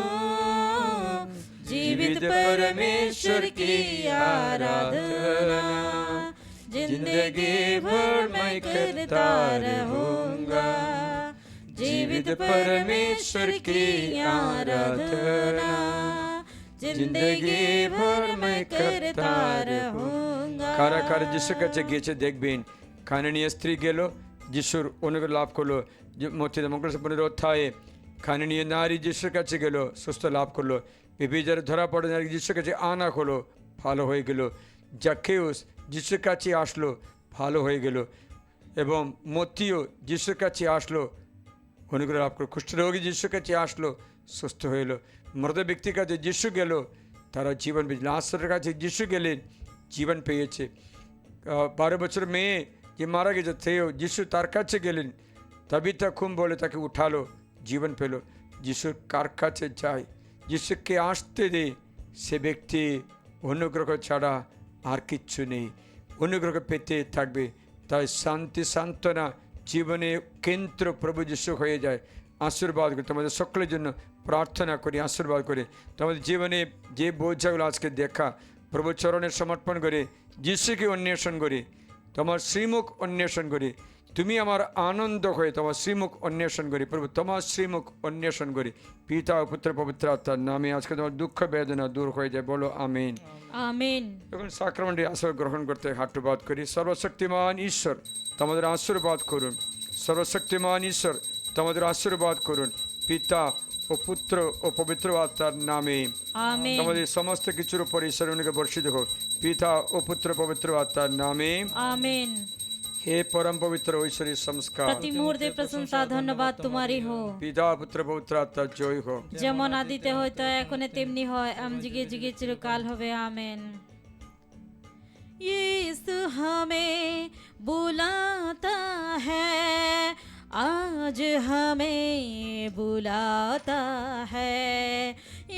A: जीवित परमेश्वर की आराधना जिंदगी भर मैं करता रहूंगा। जीवित परमेश्वर की आराधना जिंदगी भर मैं करता रहूंगा।
B: কারাকার যিশুর কাছে গিয়েছে দেখবেন, খানানীয় স্ত্রী গেল, যিশুর অনুগ্রহ লাভ করলো, মধ্যে মঙ্গল পুনরুত্থায়ে খানানীয় নারী যিশুর কাছে গেল, সুস্থ লাভ করলো। বিবিজার ধরা পড়ে নারী যিশুর কাছে আনা হলো, ভালো হয়ে গেল। জাক্কেউস যিশুর কাছে আসলো, ভালো হয়ে গেল। এবং মত্তিও যিশুর কাছে আসলো, অনুগ্রহ লাভ করলো। কুষ্ঠরোগী যিশুর কাছে আসলো, সুস্থ হয়ে এলো। মৃত ব্যক্তির কাছে যিশু গেল, তারা জীবন পেয়েছে। লাজরের কাছে যিশু গেলেন, জীবন পেয়েছে। 12 বছর মেয়ে যে মারা গেছে, সেও যিশু তার কাছে গেলেন, তাবিথা খুম বলে তাকে উঠালো, জীবন পেল। যিশুর কার কাছে যায়, যিশুকে আসতে দে, সে ব্যক্তি অনুগ্রহ ছাড়া আর কিচ্ছু নেই, অনুগ্রহ পেতে থাকবে। তাই শান্তি সান্ত্বনা জীবনে কেন্দ্র প্রভু যিশু হয়ে যায়। আশীর্বাদ করি, তোমাদের সকলের জন্য প্রার্থনা করি, আশীর্বাদ করে তোমাদের জীবনে যে বোঝাগুলো আজকে দেখা, প্রভু চরণে সমর্পণ করে যিশুকে অন্বেষণ করি, তোমার শ্রীমুখ অন্বেষণ করি। তুমি আমার আনন্দ হয়ে তোমার শ্রীমুখ অন্বেষণ করি প্রভু, তোমার শ্রীমুখ অন্বেষণ করি। পিতা ও পুত্র পবিত্র আত্মার নামে আজকে তোমার দুঃখ বেদনা দূর হয়ে যায়, বলো আমিন।
A: আমিন।
B: এখন সাক্রামেন্টের আশীর্বাদ গ্রহণ করতে হাট্টবাদ করি। সর্বশক্তিমান ঈশ্বর তোমাদের আশীর্বাদ করুন, সর্বশক্তিমান ঈশ্বর তোমাদের আশীর্বাদ করুন। পিতা ও পুত্র ও পবিত্র আত্মার নামে
A: আমিন।
B: তোমাদের সমস্ত কিছুর উপর ঈশ্বরকে বর্ষিত হোক, পিতা ও পুত্র পবিত্র আত্মার নামে
A: আমিন।
B: हे परम पवित्र ঐশ্বরিক সংস্কার,
A: প্রতি মুহূর্তে প্রশংসা ধন্যবাদ তোমারই হো।
B: পিতা পুত্র পবিত্র আত্মার জয় হোক,
A: যেমন আদিতে হয়তো এখনে তেমনি হয়, যুগে যুগে চিরকাল হবে, আমেন। यीशु हमें बुलाता है, आज हमें बुलाता है।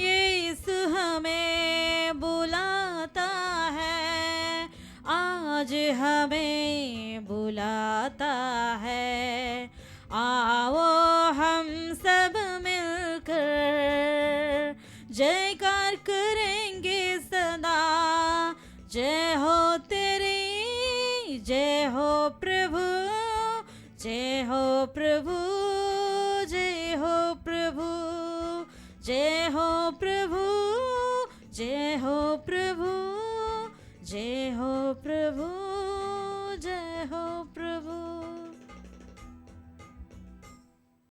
A: यीशु हमें बुलाता है, आज हमें बुलाता है। आओ हम सब मिलकर जयकार करेंगे सदा। जय हो तेरी, जय हो प्रभु, जय हो प्रभु, जय हो प्रभु, जय हो प्रभु, जय हो प्रभु, जय हो प्रभु।